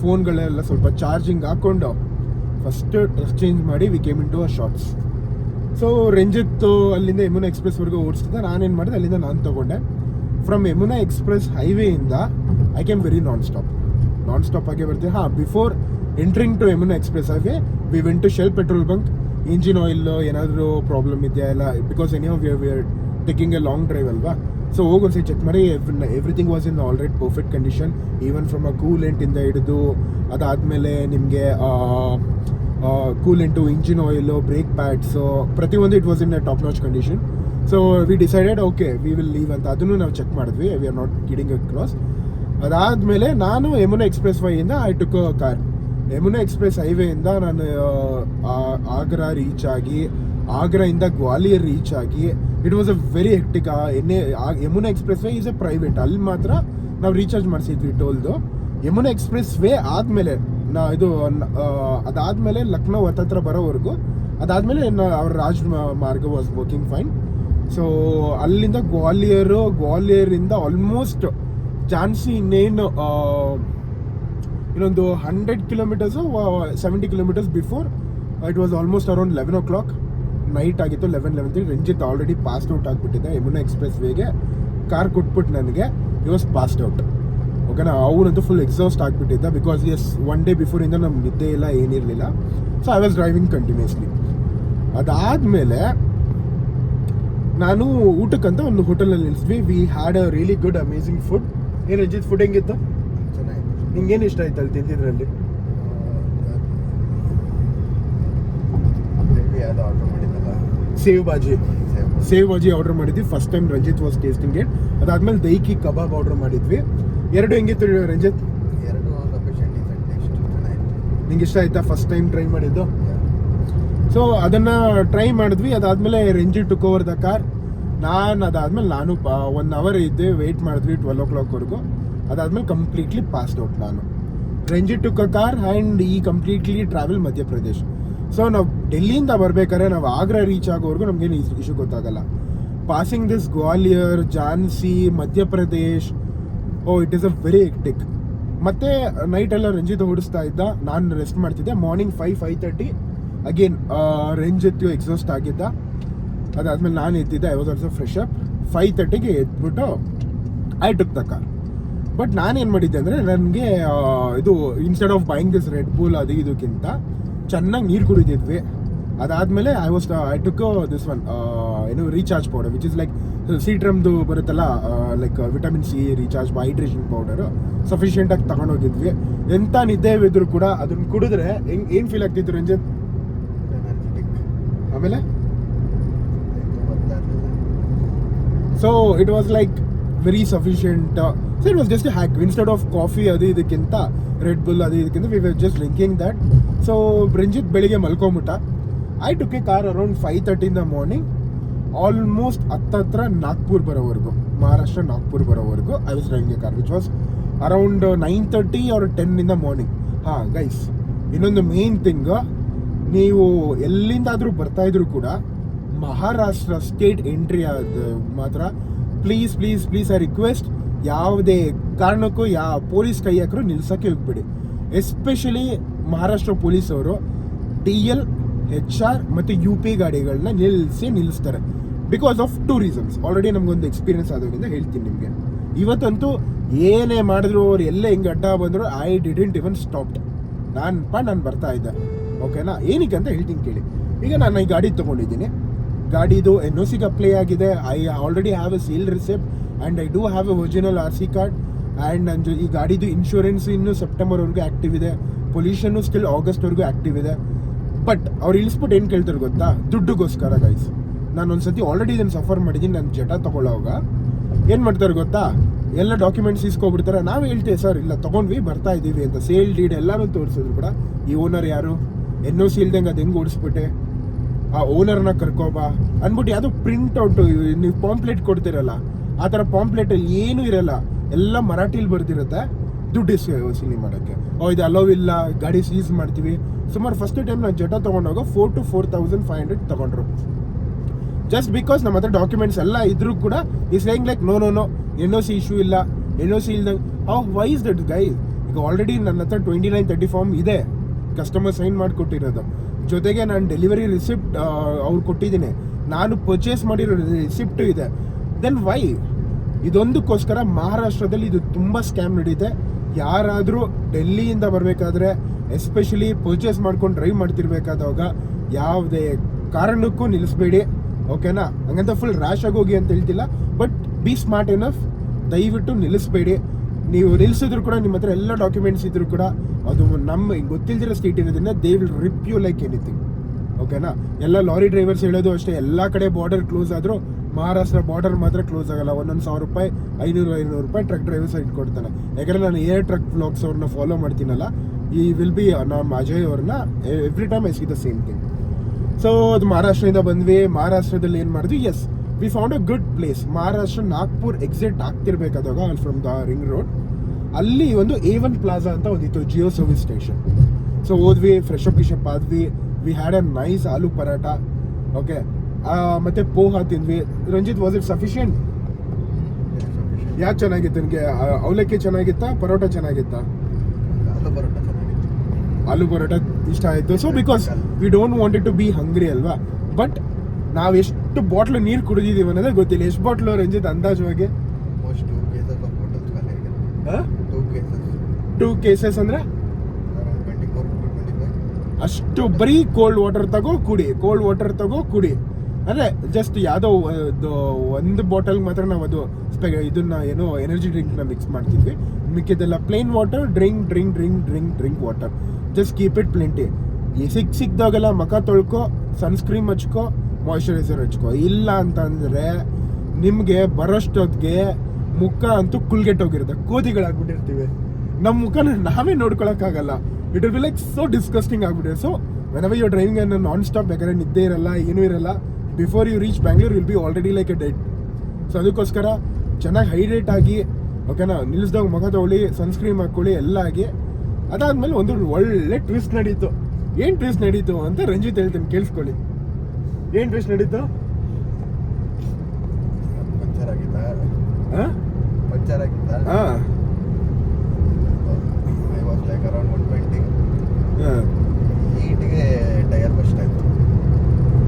ಫೋನ್ಗಳೆಲ್ಲ ಸ್ವಲ್ಪ ಚಾರ್ಜಿಂಗ್ ಹಾಕ್ಕೊಂಡು ಫಸ್ಟ್ ಡ್ರೆಸ್ ಚೇಂಜ್ ಮಾಡಿ we came in to a shops. So Ranjit ಅಲ್ಲಿಂದ ಯಮುನಾ ಎಕ್ಸ್ಪ್ರೆಸ್ವರೆಗೂ ಓಡಿಸ್ತಿದ್ದೆ. ನಾನೇನು ಮಾಡಿದೆ, ಅಲ್ಲಿಂದ ನಾನು ತೊಗೊಂಡೆ. ಫ್ರಮ್ ಯಮುನಾ ಎಕ್ಸ್ಪ್ರೆಸ್ ಹೈವೇಯಿಂದ I came very non stop ಆಗಿ ಬರ್ತೀವಿ. Before entering to Yamuna express highway we went to Shell petrol bunk. Engine oil ಏನಾದರೂ ಪ್ರಾಬ್ಲಮ್ ಇದೆಯಾ ಇಲ್ಲ, because any we are taking a long drive ಅಲ್ವಾ. ಸೊ ಹೋಗಿ ಒಂದ್ಸರಿ ಚೆಕ್ ಮಾಡಿ everything was in already perfect condition, even from a ಕೂಲೆಂಟಿಂದ ಹಿಡಿದು ಅದಾದಮೇಲೆ ನಿಮಗೆ coolant, engine oil, brake pads ಪ್ರತಿಯೊಂದು it was in a top notch condition. So we decided okay we will leave ಅಂತ. ಅದನ್ನು ನಾವು ಚೆಕ್ ಮಾಡಿದ್ವಿ, we are not kidding across. ಅದಾದಮೇಲೆ ನಾನು ಯಮುನಾ ಎಕ್ಸ್ಪ್ರೆಸ್ ವೈಯಿಂದ I took car. Yamuna express ಹೈವೇಯಿಂದ ನಾನು ಆಗ್ರಾ ರೀಚ್ ಆಗಿ, ಆಗ್ರಾಯಿಂದ ಗ್ವಾಲಿಯರ್ ರೀಚ್ ಆಗಿ, it was a very hectic. Yamuna expressway is A private, ಅಲ್ಲಿ ಮಾತ್ರ ನಾವು ರೀಚಾರ್ಜ್ ಮಾಡಿಸಿದ್ವಿ ಟೋಲ್ದು. ಯಮುನಾ ಎಕ್ಸ್ಪ್ರೆಸ್ ವೇ ಆದಮೇಲೆ ಅದಾದಮೇಲೆ ಲಕ್ನೋ ಹತ್ತತ್ರ ಬರೋವರೆಗೂ, ಅದಾದಮೇಲೆ ಅವ್ರ ಮಾರ್ಗ ವಾಸ್ ವರ್ಕಿಂಗ್ ಫೈನ್. ಸೊ ಅಲ್ಲಿಂದ ಗ್ವಾಲಿಯರಿಂದ ಆಲ್ಮೋಸ್ಟ್ ಝಾನ್ಸಿ ಇನ್ನೊಂದು 100 kilometres 70 kilometres before it was almost around 11 o'clock night ಆಗಿತ್ತು. 11:30 ರಂಜಿತ್ ಆಲ್ರೆಡಿ ಪಾಸ್ಡ್ ಔಟ್ ಆಗಿಬಿಟ್ಟಿದ್ದೆ. ಯಮುನಾ ಎಕ್ಸ್ಪ್ರೆಸ್ ವೇಗೆ ಕಾರ್ ಕೊಟ್ಬಿಟ್ಟು ನನಗೆ ಹಿ ವಾಸ್ ಪಾಸ್ಡ್ ಔಟ್. ಓಕೆನಾ, ಅವನಂತೂ ಫುಲ್ ಎಕ್ಸಾಸ್ಟ್ ಆಗಿಬಿಟ್ಟಿದ್ದ, ಬಿಕಾಸ್ ಒನ್ ಡೇ ಬಿಫೋರಿಂದ ನಮ್ಗೆ ನಿದ್ದೆ ಇಲ್ಲ, ಏನಿರಲಿಲ್ಲ. So I was driving continuously. ಅದಾದಮೇಲೆ ನಾನು ಊಟಕ್ಕಂತ ಒಂದು ಹೋಟೆಲಲ್ಲಿ ನಿಲ್ಲಿಸಿದ್ವಿ. We had a really good amazing food. ಏನು ರಂಜಿತ್, ಫುಡ್ ಹೆಂಗಿತ್ತು? ಚೆನ್ನಾಗಿತ್ತು. ನಿಂಗೇನು ಇಷ್ಟ ಆಯ್ತು ಅಲ್ಲಿ ತಿಂದಿದ್ರಲ್ಲಿ? ಅದು ಆರ್ಡರ್ ಮಾಡಿದ್ದಲ್ಲ, ಸೇವ್ ಬಾಜಿ ಆರ್ಡರ್ ಮಾಡಿದ್ವಿ. First time Ranjith was tasting it. ಅದಾದ್ಮೇಲೆ ದೈಕಿ ಕಬಾಬ್ ಆರ್ಡರ್ ಮಾಡಿದ್ವಿ. ಎರಡು ಹೆಂಗಿತ್ತು ರಂಜಿತ್? ಎರಡು ಸಫಿಷಿಯಂಟ್ ಡೀಸೆಂಟ್ ಟೇಸ್ಟ್, ಚೆನ್ನಾಗಿತ್ತು. ನಿಂಗೆ ಇಷ್ಟ ಆಯ್ತಾ ಫಸ್ಟ್ ಟೈಮ್ ಟ್ರೈ ಮಾಡಿದ್ದು? ಸೊ ಅದನ್ನು ಟ್ರೈ ಮಾಡಿದ್ವಿ. ಅದಾದಮೇಲೆ Ranjith took over the car. ಅದಾದಮೇಲೆ ನಾನು 1 hour ಇದ್ದೆ, ವೆಯ್ಟ್ ಮಾಡಿದ್ವಿ 12 o'clockವರೆಗೂ. ಅದಾದಮೇಲೆ ಕಂಪ್ಲೀಟ್ಲಿ ಪಾಸ್ಡ್ ಔಟ್ ನಾನು. Ranjith took a car and ಈ ಕಂಪ್ಲೀಟ್ಲಿ ಟ್ರಾವೆಲ್ ಮಧ್ಯಪ್ರದೇಶ್. ಸೊ ನಾವು ಡೆಲ್ಲಿಯಿಂದ ಬರ್ಬೇಕಾದ್ರೆ ನಾವು ಆಗ್ರಾ ರೀಚ್ ಆಗೋವರೆಗೂ ನಮಗೇನು ಇಶ್ಯೂ ಗೊತ್ತಾಗಲ್ಲ. Passing this Gwalior, Jhansi, Madhya Pradesh, it is a very hectic. ಮತ್ತು ನೈಟೆಲ್ಲ ರಂಜಿತ್ ಓಡಿಸ್ತಾ ಇದ್ದ, ನಾನು ರೆಸ್ಟ್ ಮಾಡ್ತಿದ್ದೆ. ಮಾರ್ನಿಂಗ್ 5:30 ಅಗೇನ್ ರಂಜಿತ್ ಎಕ್ಸಾಸ್ಟ್ ಆಗಿದ್ದ. ಅದಾದಮೇಲೆ ನಾನು ಎದ್ದಿದ್ದೆ. I was also fresh up. 5:30ಗೆ ಎದ್ಬಿಟ್ಟು I took the car. But ನಾನೇನು ಮಾಡಿದ್ದೆ ಅಂದರೆ, ನನಗೆ ಇದು instead of buying this Red Bull ಅದು ಇದಕ್ಕಿಂತ ಚೆನ್ನಾಗಿ ನೀರು ಕುಡಿದಿದ್ವಿ. ಅದಾದಮೇಲೆ I took this one recharge powder, which is like ಸೀಟ್ರಮ್ದು ಬರುತ್ತಲ್ಲ, like vitamin C recharge hydration powder ಸಫಿಷಿಯೆಂಟಾಗಿ ತಗೊಂಡೋಗಿದ್ವಿ. ಎಂಥ ನಿದ್ದೆ ಇದ್ರೂ ಕೂಡ ಅದನ್ನು ಕುಡಿದ್ರೆ ಏನು ಫೀಲ್ ಆಗ್ತಿತ್ತು ರಂಜಿತ್? ಆಮೇಲೆ so it was like very sufficient. So it was just hack. Instead of coffee ಅದು ಇದಕ್ಕಿಂತ, ರೆಡ್ ಬುಲ್ ಅದು ಇದಕ್ಕಿಂತ we were just drinking that. So Ranjit ಬೆಳಿಗ್ಗೆ ಮಲ್ಕೊಂಬಿಟ್ಟ. I took a car around 5:30 in the morning, almost ಹತ್ತತ್ರ ನಾಗ್ಪುರ್ ಬರೋವರೆಗೂ, ಮಹಾರಾಷ್ಟ್ರ ನಾಗ್ಪುರ್ ಬರೋವರೆಗೂ I was driving a car, which was around 9:30 or 10 in the morning. Guys, ಇನ್ನೊಂದು ಮೇನ್ ಥಿಂಗ್, ನೀವು ಎಲ್ಲಿಂದಾದರೂ ಬರ್ತಾಯಿದ್ರು ಕೂಡ ಮಹಾರಾಷ್ಟ್ರ ಸ್ಟೇಟ್ ಎಂಟ್ರಿ ಆದ ಮಾತ್ರ please please please I request, ಯಾವುದೇ ಕಾರಣಕ್ಕೂ ಪೊಲೀಸ್ ಕೈ ಹಾಕರು ನಿಲ್ಸೋಕ್ಕೆ ಹೋಗ್ಬೇಡಿ. ಎಸ್ಪೆಷಲಿ ಮಹಾರಾಷ್ಟ್ರ ಪೊಲೀಸವರು DL, HR ಮತ್ತು UP ಗಾಡಿಗಳನ್ನ ನಿಲ್ಲಿಸ್ತಾರೆ. Because of 2 reasons. ಆಲ್ರೆಡಿ ನಮಗೊಂದು ಎಕ್ಸ್ಪೀರಿಯನ್ಸ್ ಆದ್ರಿಂದ ಹೇಳ್ತೀನಿ ನಿಮಗೆ. ಇವತ್ತಂತೂ ಏನೇ ಮಾಡಿದ್ರು, ಅವ್ರು ಎಲ್ಲೇ ಹಿಂಗೆ ಅಡ್ಡ ಬಂದರು, ಐ ಡಿಡೆಂಟ್ ಇವನ್ ಸ್ಟಾಪ್ಡ್. ನಾನು ಬರ್ತಾ ಇದ್ದೆ. ಓಕೆನಾ. ಏನಕ್ಕೆ ಅಂತ ಹೇಳ್ತೀನಿ ಕೇಳಿ. ಈಗ ನಾನು ಈ ಗಾಡಿ ತೊಗೊಂಡಿದ್ದೀನಿ, ಗಾಡಿದು NOCಗೆ ಅಪ್ಲೈ ಆಗಿದೆ. I already have A sale receipt and I do have A original RC card and ನನ್ನ ಈ ಗಾಡಿದು ಇನ್ಶೂರೆನ್ಸ್ ಇನ್ನೂ ಸೆಪ್ಟೆಂಬರ್ವರೆಗೂ ಆ್ಯಕ್ಟಿವ್ ಇದೆ, ಪೊಲ್ಯೂಷನ್ನು ಸ್ಟಿಲ್ ಆಗಸ್ಟ್ವರೆಗೂ ಆ್ಯಕ್ಟಿವ್ ಇದೆ. ಬಟ್ ಅವ್ರು ಇಳಿಸ್ಬಿಟ್ಟು ಏನು ಕೇಳ್ತಾರೆ ಗೊತ್ತಾ? ದುಡ್ಡುಗೋಸ್ಕರ ಗೈಸ್. ನಾನು ಒಂದ್ಸತಿ ಆಲ್ರೆಡಿ ಇದನ್ನು ಸಫರ್ ಮಾಡಿದ್ದೀನಿ. ನಾನು ಜಟ ತೊಗೊಳ್ಳೋವಾಗ ಏನು ಮಾಡ್ತಾರೆ ಗೊತ್ತಾ? ಎಲ್ಲ ಡಾಕ್ಯುಮೆಂಟ್ಸ್ ಇಸ್ಕೊಬಿಡ್ತಾರೆ. ನಾವು ಹೇಳ್ತೀವಿ ಸರ್ ಇಲ್ಲ ತೊಗೊಂಡ್ವಿ ಬರ್ತಾ ಇದ್ದೀವಿ ಅಂತ, ಸೇಲ್ ಡೀಡ್ ಎಲ್ಲರೂ ತೋರಿಸಿದ್ರು ಕೂಡ ಈ ಓನರ್ ಯಾರು, NOC ಇಲ್ದಂಗೆ ಅದು ಹೆಂಗೆ ಓಡಿಸ್ಬಿಟ್ಟೆ, ಆ ಓನರ್ನ ಕರ್ಕೋಬಾ ಅಂದ್ಬಿಟ್ಟು ಯಾವುದೋ ಪ್ರಿಂಟ್ಔಟು ನೀವು ಪಾಂಪ್ಲೆಟ್ ಕೊಡ್ತಿರಲ್ಲ, ಆ ಥರ ಪಾಂಪ್ಲೆಟಲ್ಲಿ ಏನೂ ಇರಲ್ಲ, ಎಲ್ಲ ಮರಾಠಿಲಿ ಬರ್ದಿರುತ್ತೆ. ದುಡ್ಡು ವಸೂಲಿ ಮಾಡೋಕ್ಕೆ. ಇದು ಅಲೋವ್ ಇಲ್ಲ, ಗಾಡಿ ಸೀಸ್ ಮಾಡ್ತೀವಿ. ಸುಮಾರು ಫಸ್ಟ್ ಟೈಮ್ ನಾನು ಜಟ ತೊಗೊಂಡೋಗ 4,000 to 4,500 ತೊಗೊಂಡ್ರು. ಜಸ್ಟ್ ಬಿಕಾಸ್ ನಮ್ಮ ಹತ್ರ ಡಾಕ್ಯುಮೆಂಟ್ಸ್ ಎಲ್ಲ ಇದ್ರೂ ಕೂಡ ಈ saying like no NOC issue ಇಲ್ಲ, NOC ಇಲ್ದಂಗೆ. Why is that guy? ಈಗ ಆಲ್ರೆಡಿ ನನ್ನ ಹತ್ರ 2930 ಫಾರ್ಮ್ ಇದೆ, ಕಸ್ಟಮರ್ ಸೈನ್ ಮಾಡಿಕೊಟ್ಟಿರೋದು. ಜೊತೆಗೆ ನಾನು ಡೆಲಿವರಿ ರಿಸಿಪ್ಟ್ ಅವ್ರು ಕೊಟ್ಟಿದ್ದೀನಿ, ನಾನು ಪರ್ಚೇಸ್ ಮಾಡಿರೋ ರಿಸಿಪ್ಟು ಇದೆ. Then why? ಇದೊಂದಕ್ಕೋಸ್ಕರ ಮಹಾರಾಷ್ಟ್ರದಲ್ಲಿ ಇದು ತುಂಬ ಸ್ಕ್ಯಾಮ್ ನಡೀತೆ. ಯಾರಾದರೂ ಡೆಲ್ಲಿಯಿಂದ ಬರಬೇಕಾದ್ರೆ ಎಸ್ಪೆಷಲಿ ಪರ್ಚೇಸ್ ಮಾಡ್ಕೊಂಡು ಡ್ರೈವ್ ಮಾಡ್ತಿರ್ಬೇಕಾದಾಗ ಯಾವುದೇ ಕಾರಣಕ್ಕೂ ನಿಲ್ಲಿಸ್ಬೇಡಿ, ಓಕೆನಾ? ಹಂಗಂತ ಫುಲ್ ರ್ಯಾಶ್ ಆಗಿ ಹೋಗಿ ಅಂತ ಹೇಳ್ತಿಲ್ಲ, ಬಟ್ ಬಿ ಸ್ಮಾರ್ಟ್ ಎನಫ್. ದಯವಿಟ್ಟು ನಿಲ್ಲಿಸ್ಬೇಡಿ. ನೀವು ನಿಲ್ಲಿಸಿದ್ರು ಕೂಡ ನಿಮ್ಮ ಹತ್ರ ಎಲ್ಲ ಡಾಕ್ಯುಮೆಂಟ್ಸ್ ಇದ್ರು ಕೂಡ ಅದು ನಮ್ಮ ಗೊತ್ತಿಲ್ದಿರೋ ಸ್ಟೇಟ್ ಇರೋದ್ರಿಂದ they will rip you like anything, ಓಕೆನಾ? ಎಲ್ಲ ಲಾರಿ ಡ್ರೈವರ್ಸ್ ಹೇಳೋದು ಅಷ್ಟೇ, ಎಲ್ಲ ಕಡೆ ಬಾರ್ಡರ್ ಕ್ಲೋಸ್ ಆದರೂ ಮಹಾರಾಷ್ಟ್ರ ಬಾರ್ಡರ್ ಮಾತ್ರ ಕ್ಲೋಸ್ ಆಗಲ್ಲ. 1,000 ರೂಪಾಯಿ 500 ರೂಪಾಯಿ ಟ್ರಕ್ ಡ್ರೈವರ್ಸ್ ಇಟ್ಕೊಡ್ತಾನೆ. ಯಾಕಂದರೆ ನಾನು ಏರ್ ಟ್ರಕ್ ವ್ಲಾಗ್ಸ್ ಅವ್ರನ್ನ ಫಾಲೋ ಮಾಡ್ತೀನಲ್ಲ, ಈ ವಿಲ್ ಬಿ ನಮ್ಮ ಅಜಯ್ ಅವ್ರನ್ನ every time I see the same thing. So ಅದು ಮಹಾರಾಷ್ಟ್ರದಿಂದ ಬಂದ್ವಿ. ಮಹಾರಾಷ್ಟ್ರದಲ್ಲಿ ಏನು ಮಾಡಿದ್ವಿ? Yes, we found a good place. Maharashtra Nagpur exit ಆಗ್ತಿರ್ಬೇಕಾದಾಗ ಅಲ್ಲಿ ಫ್ರಮ್ ದ ರಿಂಗ್ ರೋಡ್ ಅಲ್ಲಿ ಒಂದು A1 ಪ್ಲಾಜಾ ಅಂತ ಒಂದಿತ್ತು, ಜಿಯೋ ಸರ್ವಿಸ್ ಸ್ಟೇಷನ್. ಸೊ ಹೋದ್ವಿ, ಫ್ರೆಶ್ ಅಪ್ ಆದ್ವಿ. We had a nice aloo paratha, okay, ಮತ್ತೆ ಪೋಹಾ ತಿಂದ್ವಿ. Ranjith, was it sufficient? ಯಾಕೆ ಚೆನ್ನಾಗಿತ್ತು ನಿನಗೆ? ಅವಲಕ್ಕಿ ಚೆನ್ನಾಗಿತ್ತಾ, ಪರೋಟ ಚೆನ್ನಾಗಿತ್ತಾ? ಆಲೂ ಪರೋಟ ಇಷ್ಟ ಆಯಿತು. So because we don't wanted to be hungry ಅಲ್ವಾ. ಬಟ್ ನಾವು ಎಷ್ಟು ಬಾಟ್ಲು ನೀರು ಕುಡಿದಿದ್ದೀವಿ ಅನ್ನೋದೇ ಗೊತ್ತಿಲ್ಲ. ಎಷ್ಟು ಬಾಟ್ಲು ರಂಜಿತ್ ಅಂದಾಜವಾಗಿ? 2 ಕೇಸಸ್ ಅಂದ್ರೆ ಅಷ್ಟು. ಬರೀ ಕೋಲ್ಡ್ ವಾಟರ್ ತಗೋ ಕುಡಿ. ಅಂದರೆ ಜಸ್ಟ್ ಯಾವುದೋ ಒಂದು ಬಾಟಲ್ಗೆ ಮಾತ್ರ ನಾವು ಅದು ಇದನ್ನ ಏನೋ ಎನರ್ಜಿ ಡ್ರಿಂಕ್ನ ಮಿಕ್ಸ್ ಮಾಡ್ತಿದ್ವಿ. ಮಿಕ್ಕಿದೆಲ್ಲ plain water, drink water. Just keep it plenty. ಸಿಕ್ದಾಗೆಲ್ಲ ಮಖ ತೊಳ್ಕೊ, ಸನ್ಸ್ಕ್ರೀಮ್ ಹಚ್ಕೊ, ಮಾಯ್ಶ್ಚರೈಸರ್ ಹಚ್ಕೊ. ಇಲ್ಲ ಅಂತಂದರೆ ನಿಮಗೆ ಬರೋಷ್ಟೊತ್ತಿಗೆ ಮುಖ ಅಂತೂ ಕುಲ್ಗೆಟ್ಟೋಗಿರುತ್ತೆ, ಕೋತಿಗಳಾಗ್ಬಿಟ್ಟಿರ್ತೀವಿ. ನಮ್ಮ ಮುಖನ ನಾವೇ ನೋಡ್ಕೊಳಕ್ಕಾಗಲ್ಲ. It will be like so disgusting ಆಗ್ಬಿಟ್ಟಿದೆ. ಸೊ ವೆನೆವರ್ ಯು ಡ್ರೈವಿಂಗ್ ಅನ್ನು ನಾನ್ ಸ್ಟಾಪ್, ಬೇಕಾದ್ರೆ ನಿದ್ದೆ ಇರಲ್ಲ, ಏನೂ ಇರಲ್ಲ. Before you reach Bangalore will be already like a dead. So ಅದಕ್ಕೋಸ್ಕರ ಚೆನ್ನಾಗಿ ಹೈಡ್ರೇಟ್ ಆಗಿ, ಓಕೆನಾ, ನಿಲ್ಲಿಸ್ದಾಗ ಮುಖ ತೊಗೊಳ್ಳಿ, ಸನ್ಸ್ಕ್ರೀಮ್ ಹಾಕ್ಕೊಳ್ಳಿ, ಎಲ್ಲ ಆಗಿ. ಅದಾದಮೇಲೆ ಒಂದು ಒಳ್ಳೆ ಟ್ವಿಸ್ಟ್ ನಡೀತು. ಏನು ಟ್ವಿಸ್ಟ್ ನಡೀತು ಅಂತ ರಂಜಿತ್ ಹೇಳ್ತೀನಿ, ಕೇಳಿಸ್ಕೊಳ್ಳಿ. ಏನು ಟ್ವಿಸ್ಟ್ ನಡೀತು?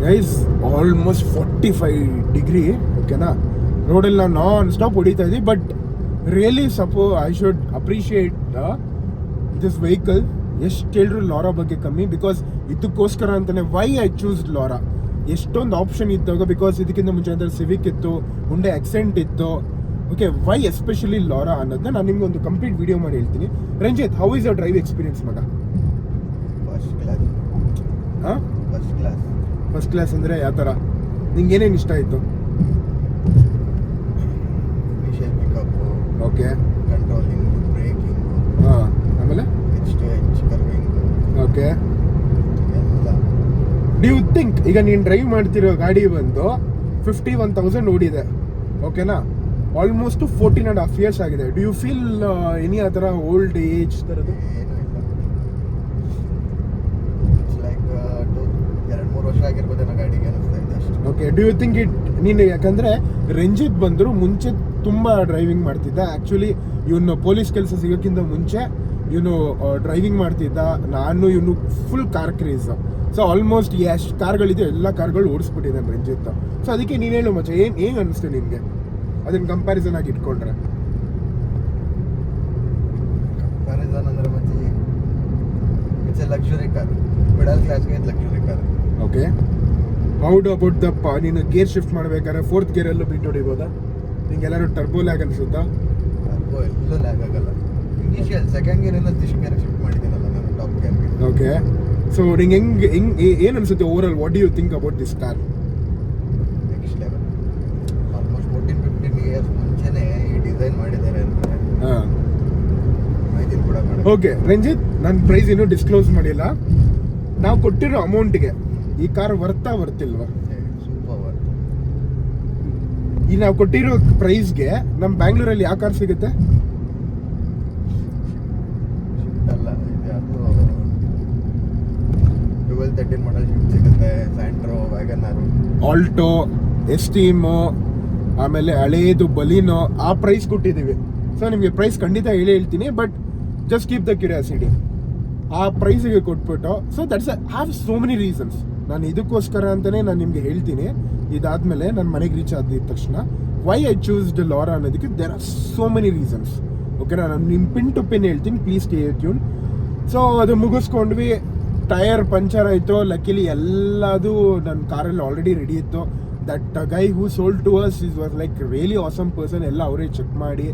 ಗೈಸ್ ಆಲ್ಮೋಸ್ಟ್ 45 ಡಿಗ್ರಿ, ಓಕೆನಾ. ರೋಡಲ್ಲಿ ನಾವು ನಾನ್ ಸ್ಟಾಪ್ ಹೊಡಿತಾ ಇದ್ವಿ. But really I should appreciate this vehicle. ಎಷ್ಟು ಹೇಳಿದ್ರು ಲಾರಾ ಬಗ್ಗೆ ಕಮ್ಮಿ, ಬಿಕಾಸ್ ಇದಕ್ಕೋಸ್ಕರ ಅಂತಲೇ ವೈ ಐ ಚೂಸ್ ಲಾರಾ. ಎಷ್ಟೊಂದು ಆಪ್ಷನ್ ಇದ್ದಾಗ, ಬಿಕಾಸ್ ಇದಕ್ಕಿಂತ ಮುಂಚೆ ಅಂದರೆ ಸಿವಿಕ್ ಇತ್ತು, ಹುಂಡೆ ಆಕ್ಸೆಂಟ್ ಇತ್ತು, ಓಕೆ. ವೈ ಎಸ್ಪೆಷಲಿ ಲಾರಾ ಅನ್ನೋದನ್ನ ನಾನು ನಿಮ್ಗೆ ಒಂದು ಕಂಪ್ಲೀಟ್ ವಿಡಿಯೋ ಮಾಡಿ ಹೇಳ್ತೀನಿ. Ranjith, how is your drive experience ಮಗ? ಫಸ್ಟ್ ಕ್ಲಾಸ್ ಅಂದರೆ ಯಾವ ಥರ? ನಿಂಗೆ ಏನೇನು ಇಷ್ಟ ಆಯಿತು? ಓಕೆ, ಕಂಟ್ರೋಲಿಂಗ್, ಬ್ರೇಕಿಂಗ್, ಆಮೇಲೆ ಓಕೆ. ಎಲ್ಲ. ಡು ಯು ಥಿಂಕ್ ಈಗ ನೀನು ಡ್ರೈವ್ ಮಾಡ್ತಿರೋ ಗಾಡಿ ಬಂದು 51,000 ಓಡಿದೆ, ಓಕೆನಾ? ಆಲ್ಮೋಸ್ಟ್ 14.5 years ಆಗಿದೆ. ಡು ಯು ಫೀಲ್ ಎನಿ ಆ ಥರ ಓಲ್ಡ್ ಏಜ್ ಥರದ್ದು? ಏನೂ ಇಲ್ಲ. ಇಟ್ಸ್ ಲೈಕ್ 2-3 ವರ್ಷ ಆಗಿರ್ಬೋದೇನೋ ಗಾಡಿಗೆ ಅನಿಸ್ತಾ ಇದೆ ಅಷ್ಟೇ. ಓಕೆ, ಡು ಯು ಥಿಂಕ್ ನೀನು ಯಾಕಂದರೆ ರಂಜಿತ್ ಬಂದರು ಮುಂಚೆ ತುಂಬ ಡ್ರೈವಿಂಗ್ ಮಾಡ್ತಿದ್ದ. ಆ್ಯಕ್ಚುಲಿ ಇವನು ಪೊಲೀಸ್ ಕೆಲಸ ಸಿಗೋಕ್ಕಿಂತ ಮುಂಚೆ ಇವನು ಡ್ರೈವಿಂಗ್ ಮಾಡ್ತಿದ್ದ. ನಾನು ಇವನು full car craze. So almost ಎಷ್ಟು ಕಾರ್ಗಳಿದೆ ಎಲ್ಲ ಕಾರ್ಗಳು ಓಡಿಸ್ಬಿಟ್ಟಿದ್ದಾನೆ ರಂಜಿತ್. ಸೊ ಅದಕ್ಕೆ ನೀನು ಹೇಳು ಮಚ್ಚ, ಏನು ಅನ್ನಿಸ್ತು ನಿನಗೆ ಅದನ್ನು ಕಂಪ್ಯಾರಿಸನ್ ಆಗಿ ಇಟ್ಕೊಂಡ್ರೆ? ಕಂಪ್ಯಾರಿಸನ್ ಅಂದರೆ ಮತ್ತೆ ಇಟ್ಸ್ ಎ ಲಕ್ಸುರಿ ಕಾರ್, ಬಿಡ. ಮಿಡಲ್ ಕ್ಲಾಸ್ಗೆ ಇದು luxury car. Okay, how about ನೀನು ಗೇರ್ ಶಿಫ್ಟ್ ಮಾಡ್ಬೇಕಾದ್ರೆ 4th ಗೇರಲ್ಲೂ ಬಿಟ್ಟು ಹೊಡಿಬೋದಾ? ನಿಂಗೆ ಎಲ್ಲರೂ ಟರ್ಬೋ ಲ್ಯಾಗ್ ಅನ್ಸುತ್ತಾ? ಟರ್ಬೋ ಎಲ್ಲೂ ಲ್ಯಾಗ್ ಆಗಲ್ಲ. ಇನಿಷಿಯಲ್ ಸೆಕೆಂಡ್ ಗೇರಿಂದ ದಿಶ್ ಗೇರ್ ಶಿಫ್ಟ್ ಮಾಡಿದ್ದೀನಲ್ಲ ನಾನು ಟಾಪ್ ಗೇರ್ಗೆ. ಓಕೆ, ಸೊ ನಿಂಗೆ ಏನು ಅನ್ಸುತ್ತೆ overall? What do you think about this car? Next level. Almost 14-15 years ಮುಂಚೆನೇ ಈ ಡಿಸೈನ್ ಮಾಡಿದ್ದಾರೆ ಅಂದರೆ ಹಾಂ, ಇದನ್ನು ಕೂಡ ಮಾಡಿ. ಓಕೆ ರಂಜಿತ್, ನನ್ನ ಪ್ರೈಸ್ ಇನ್ನೂ ಡಿಸ್ಕ್ಲೋಸ್ ಮಾಡಿಲ್ಲ. ನಾವು ಕೊಟ್ಟಿರೋ ಅಮೌಂಟ್ಗೆ ಈ ಕಾರ್ ವರ್ತಿಲ್ವಾ? Super worth. ಈ ನಾವು ಕೊಟ್ಟಿರೋ ಪ್ರೈಸ್ಗೆ ನಮ್ಮ ಬ್ಯಾಂಗ್ಳೂರಲ್ಲಿ ಯಾವ ಕಾರ್ ಸಿಗುತ್ತೆ? ಅಲ್ಲ, ಇದು ಅದು 12-13 ಮಾಡಲ್ ಶಿಫ್ಟ್ ಸಿಗುತ್ತೆ. ಸ್ಯಾಂಟ್ರೋ, ವ್ಯಾಗನಾರು, ಆಲ್ಟೋ, ಎಸ್ಟೀಮು, ಆಮೇಲೆ ಹಳೇದು ಬಲಿನೋ, ಆ ಪ್ರೈಸ್ ಕೊಟ್ಟಿದ್ದೀವಿ. ಸೊ ನಿಮಗೆ ಪ್ರೈಸ್ ಖಂಡಿತ ಹೇಳ್ತೀನಿ, but just keep the curiosity. ಆ ಪ್ರೈಸಿಗೆ ಕೊಟ್ಬಿಟ್ಟು, so that's have so many reasons. ನಾನು ಇದಕ್ಕೋಸ್ಕರ ಅಂತಲೇ ನಾನು ನಿಮಗೆ ಹೇಳ್ತೀನಿ. ಇದಾದಮೇಲೆ ನನ್ನ ಮನೆಗೆ ರೀಚ್ ಆದ ತಕ್ಷಣ ವೈ ಐ ಚೂಸ್ಡ್ ಲಾರಾ ಅನ್ನೋದಕ್ಕೆ there are so many reasons. ಓಕೆನಾ? ನಾನು ನಿಮ್ಮ ಪಿನ್ ಟು ಪಿನ್ ಹೇಳ್ತೀನಿ, ಪ್ಲೀಸ್ ಸ್ಟೇ ಟ್ಯೂನ್. ಸೊ ಅದು ಮುಗಿಸ್ಕೊಂಡ್ವಿ, ಟೈರ್ ಪಂಚರ್ ಆಯಿತು. ಲಕ್ಕಿಲಿ ಎಲ್ಲದು ನನ್ನ ಕಾರಲ್ಲಿ ಆಲ್ರೆಡಿ ರೆಡಿ ಇತ್ತು. That guy who sold to us is was like really awesome person. ಎಲ್ಲ ಅವರೇ ಚೆಕ್ ಮಾಡಿ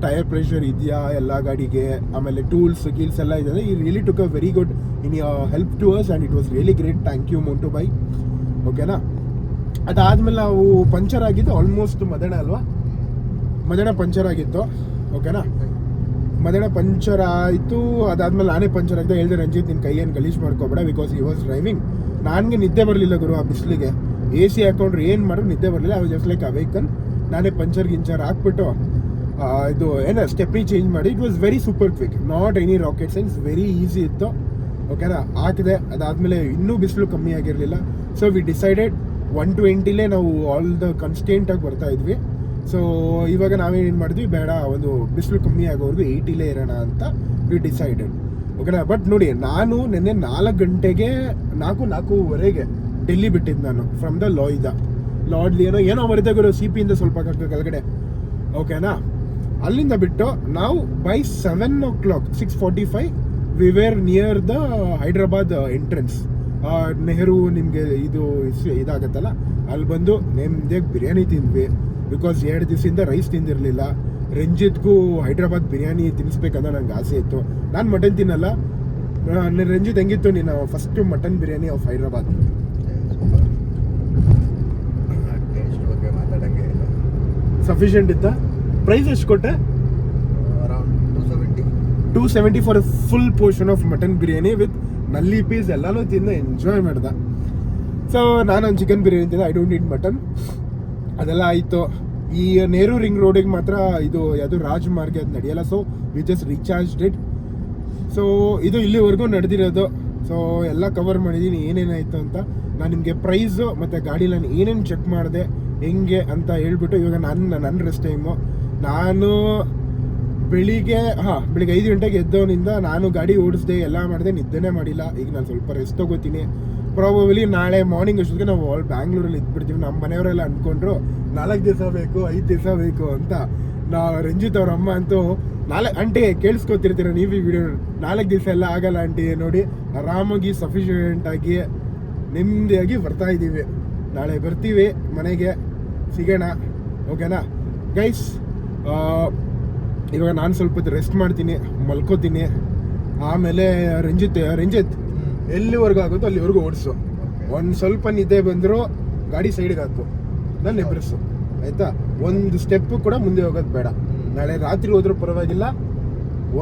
ಟೈರ್ ಪ್ರೆಷರ್ ಇದೆಯಾ ಎಲ್ಲ ಗಾಡಿಗೆ, ಆಮೇಲೆ ಟೂಲ್ಸ್ ಗೀಲ್ಸ್ ಎಲ್ಲ ಇದೆ. ಈ really took a very good in help to us and it was really great. Thank you Montu bye. ಓಕೆನಾ? ಅದಾದಮೇಲೆ ನಾವು ಪಂಚರ್ ಆಗಿದ್ದು ಆಲ್ಮೋಸ್ಟ್ ಮದಣ ಅಲ್ವಾ? ಮದಣ ಪಂಚರ್ ಆಗಿತ್ತು. ಓಕೆನಾ? ಮದಣ ಪಂಚರ್ ಆಯಿತು. ಅದಾದಮೇಲೆ ನಾನೇ ಪಂಚರ್ ಆಗಿದೆ. ಹೇಳಿದೆ ರಂಜಿತ್, ನಿನ್ನ ಕೈಯನ್ನು ಗಲೀಜ್ ಮಾಡ್ಕೋಬೇಡ, ಬಿಕಾಸ್ ಹಿ ವಾಸ್ ಡ್ರೈವಿಂಗ್. ನನಗೆ ನಿದ್ದೆ ಬರಲಿಲ್ಲ ಗುರು ಆ ಬಿಸಿಲಿಗೆ. AC ಹಾಕೊಂಡ್ರೆ ಏನು ಮಾಡಿದ್ರು ನಿದ್ದೆ ಬರಲಿಲ್ಲ. I was just like awaken. ನಾನೇ ಪಂಚರ್ ಗಿಂಚರ್ ಹಾಕ್ಬಿಟ್ಟು ಇದು ಏನೋ ಸ್ಟೆಪ್ನಿ ಚೇಂಜ್ ಮಾಡಿ. It was very super quick, not any rocket science, very easy ಇತ್ತು. ಓಕೆನಾ? ಹಾಕಿದೆ. ಅದಾದಮೇಲೆ ಇನ್ನೂ ಬಿಸಿಲು ಕಮ್ಮಿ ಆಗಿರಲಿಲ್ಲ. ಸೊ ವಿ ಡಿಸೈಡೆಡ್ 120ಲೇ ನಾವು ಆಲ್ ದ ಕನ್ಸ್ಟೆಂಟಾಗಿ ಬರ್ತಾ ಇದ್ವಿ. ಸೊ ಇವಾಗ ನಾವೇನು ಮಾಡಿದ್ವಿ, ಬೇಡ ಒಂದು ಬಿಸಿಲು ಕಮ್ಮಿ ಆಗೋವರೆಗೂ 80ಲೇ ಇರೋಣ ಅಂತ ವಿ ಡಿಸೈಡೆಡ್. ಓಕೆನಾ? ಬಟ್ ನೋಡಿ, ನಾನು ನಿನ್ನೆ 4 ಗಂಟೆಗೆ 4:45ಗೆ ಡೆಲ್ಲಿ ಬಿಟ್ಟಿದ್ದು ನಾನು ಫ್ರಮ್ ದ ಲಾರ್ಡ್ ಏನೋ ಬರುತ್ತೆ ಗುರು, CPಯಿಂದ ಸ್ವಲ್ಪ ಕೆಳಗಡೆ. ಓಕೆನಾ? ಅಲ್ಲಿಂದ ಬಿಟ್ಟು ನಾವು by 7 o'clock 6:45 we were near the Hyderabad entrance. Nehru ನಿಮಗೆ ಇದಾಗತ್ತಲ್ಲ, ಅಲ್ಲಿ ಬಂದು ನೆಮ್ಮದಿಯಾಗಿ ಬಿರಿಯಾನಿ ತಿಂದ್ವಿ. ಬಿಕಾಸ್ 2 ದಿವಸದಿಂದ ರೈಸ್ ತಿಂದಿರಲಿಲ್ಲ. ರಂಜಿತ್ಗೂ ಹೈದ್ರಾಬಾದ್ ಬಿರಿಯಾನಿ ತಿನ್ನಿಸ್ಬೇಕಂತ ನಂಗೆ ಆಸೆ ಇತ್ತು. ನಾನು ಮಟನ್ ತಿನ್ನಲ್ಲ. ರಂಜಿತ್ ಹೆಂಗಿತ್ತು ನೀನು first mutton biryani of Hyderabad? Taste ಬಗ್ಗೆ ಮಾತಾಡೋಂಗೆ ಇಲ್ಲ. ಸಫಿಷಿಯೆಂಟ್ ಇತ್ತಾ? ಪ್ರೈಸ್ ಎಷ್ಟು ಕೊಟ್ಟೆ? Around 270 for A full portion of mutton biryani with ನಲ್ಲಿ ಪೀಸ್ ಎಲ್ಲನೂ ತಿಂದು ಎಂಜಾಯ್ ಮಾಡ್ದೆ. ಸೊ ನಾನೊಂದು ಚಿಕನ್ ಬಿರಿಯಾನಿ ತಿಂದೆ. I don't heat mutton. ಅದೆಲ್ಲ ಆಯಿತು. ಈ ನೆಹರು ರಿಂಗ್ ರೋಡಿಗೆ ಮಾತ್ರ ಇದು ಯಾವುದು ರಾಜಮಾರ್ಗ ಅದು ನಡೆಯಲ್ಲ. So we just recharged it. So ಇದು ಇಲ್ಲಿವರೆಗೂ ನಡೆದಿರೋದು. ಸೊ ಎಲ್ಲ ಕವರ್ ಮಾಡಿದ್ದೀನಿ ಏನೇನಾಯಿತು ಅಂತ. ನಾನು ನಿಮಗೆ ಪ್ರೈಸು ಮತ್ತು ಗಾಡಿ ನಾನು ಏನೇನು ಚೆಕ್ ಮಾಡಿದೆ ಹೆಂಗೆ ಅಂತ ಹೇಳ್ಬಿಟ್ಟು ಇವಾಗ ನನ್ನ ರೆಸ್ಟ್ ಟೈಮು. ನಾನು ಬೆಳಿಗ್ಗೆ 5 ಗಂಟೆಗೆ ಎದ್ದವನಿಂದ ನಾನು ಗಾಡಿ ಓಡಿಸ್ದೆ, ಎಲ್ಲ ಮಾಡಿದೆ, ನಿದ್ದೆನೇ ಮಾಡಿಲ್ಲ. ಈಗ ನಾನು ಸ್ವಲ್ಪ ರೆಸ್ಟ್ ತೊಗೋತೀನಿ. ಪ್ರಾಬಬಲಿ ನಾಳೆ ಮಾರ್ನಿಂಗ್ ಅಷ್ಟೊತ್ತಿಗೆ ನಾವು ಬ್ಯಾಂಗ್ಳೂರಲ್ಲಿ ಇದ್ಬಿಡ್ತೀವಿ. ನಮ್ಮ ಮನೆಯವರೆಲ್ಲ ಅಂದ್ಕೊಂಡ್ರು 4 ದಿವಸ ಬೇಕು 5 ದಿವಸ ಬೇಕು ಅಂತ. ರಂಜಿತ್ ಅವ್ರ ಅಮ್ಮ ಅಂತೂ 4 ಆಂಟಿ ಕೇಳಿಸ್ಕೊತಿರ್ತೀರ ನೀವು ಈ ವಿಡಿಯೋ, 4 ದಿವಸ ಎಲ್ಲ ಆಗಲ್ಲ ಆಂಟಿ, ನೋಡಿ ಆರಾಮಾಗಿ ಸಫಿಷಿಯೆಂಟಾಗಿ ನೆಮ್ಮದಿಯಾಗಿ ಬರ್ತಾ ಇದ್ದೀವಿ. ನಾಳೆ ಬರ್ತೀವಿ, ಮನೆಗೆ ಸಿಗೋಣ. ಓಕೆನಾ ಗೈಸ್? ಇವಾಗ ನಾನು ಸ್ವಲ್ಪ ಹೊತ್ತು ರೆಸ್ಟ್ ಮಾಡ್ತೀನಿ, ಮಲ್ಕೋತೀನಿ. ಆಮೇಲೆ ರಂಜಿತ್ ಎಲ್ಲಿವರೆಗೂ ಆಗುತ್ತೋ ಅಲ್ಲಿವರೆಗೂ ಓಡಿಸು. ಒಂದು ಸ್ವಲ್ಪ ನಿದ್ದೆ ಬಂದರೂ ಗಾಡಿ ಸೈಡ್ಗೆ ಹಾಕು, ನಾನು ಎಬ್ಬರಿಸು, ಆಯಿತಾ? ಒಂದು ಸ್ಟೆಪ್ಪು ಕೂಡ ಮುಂದೆ ಹೋಗೋದು ಬೇಡ. ನಾಳೆ ರಾತ್ರಿ ಹೋದ್ರೂ ಪರವಾಗಿಲ್ಲ,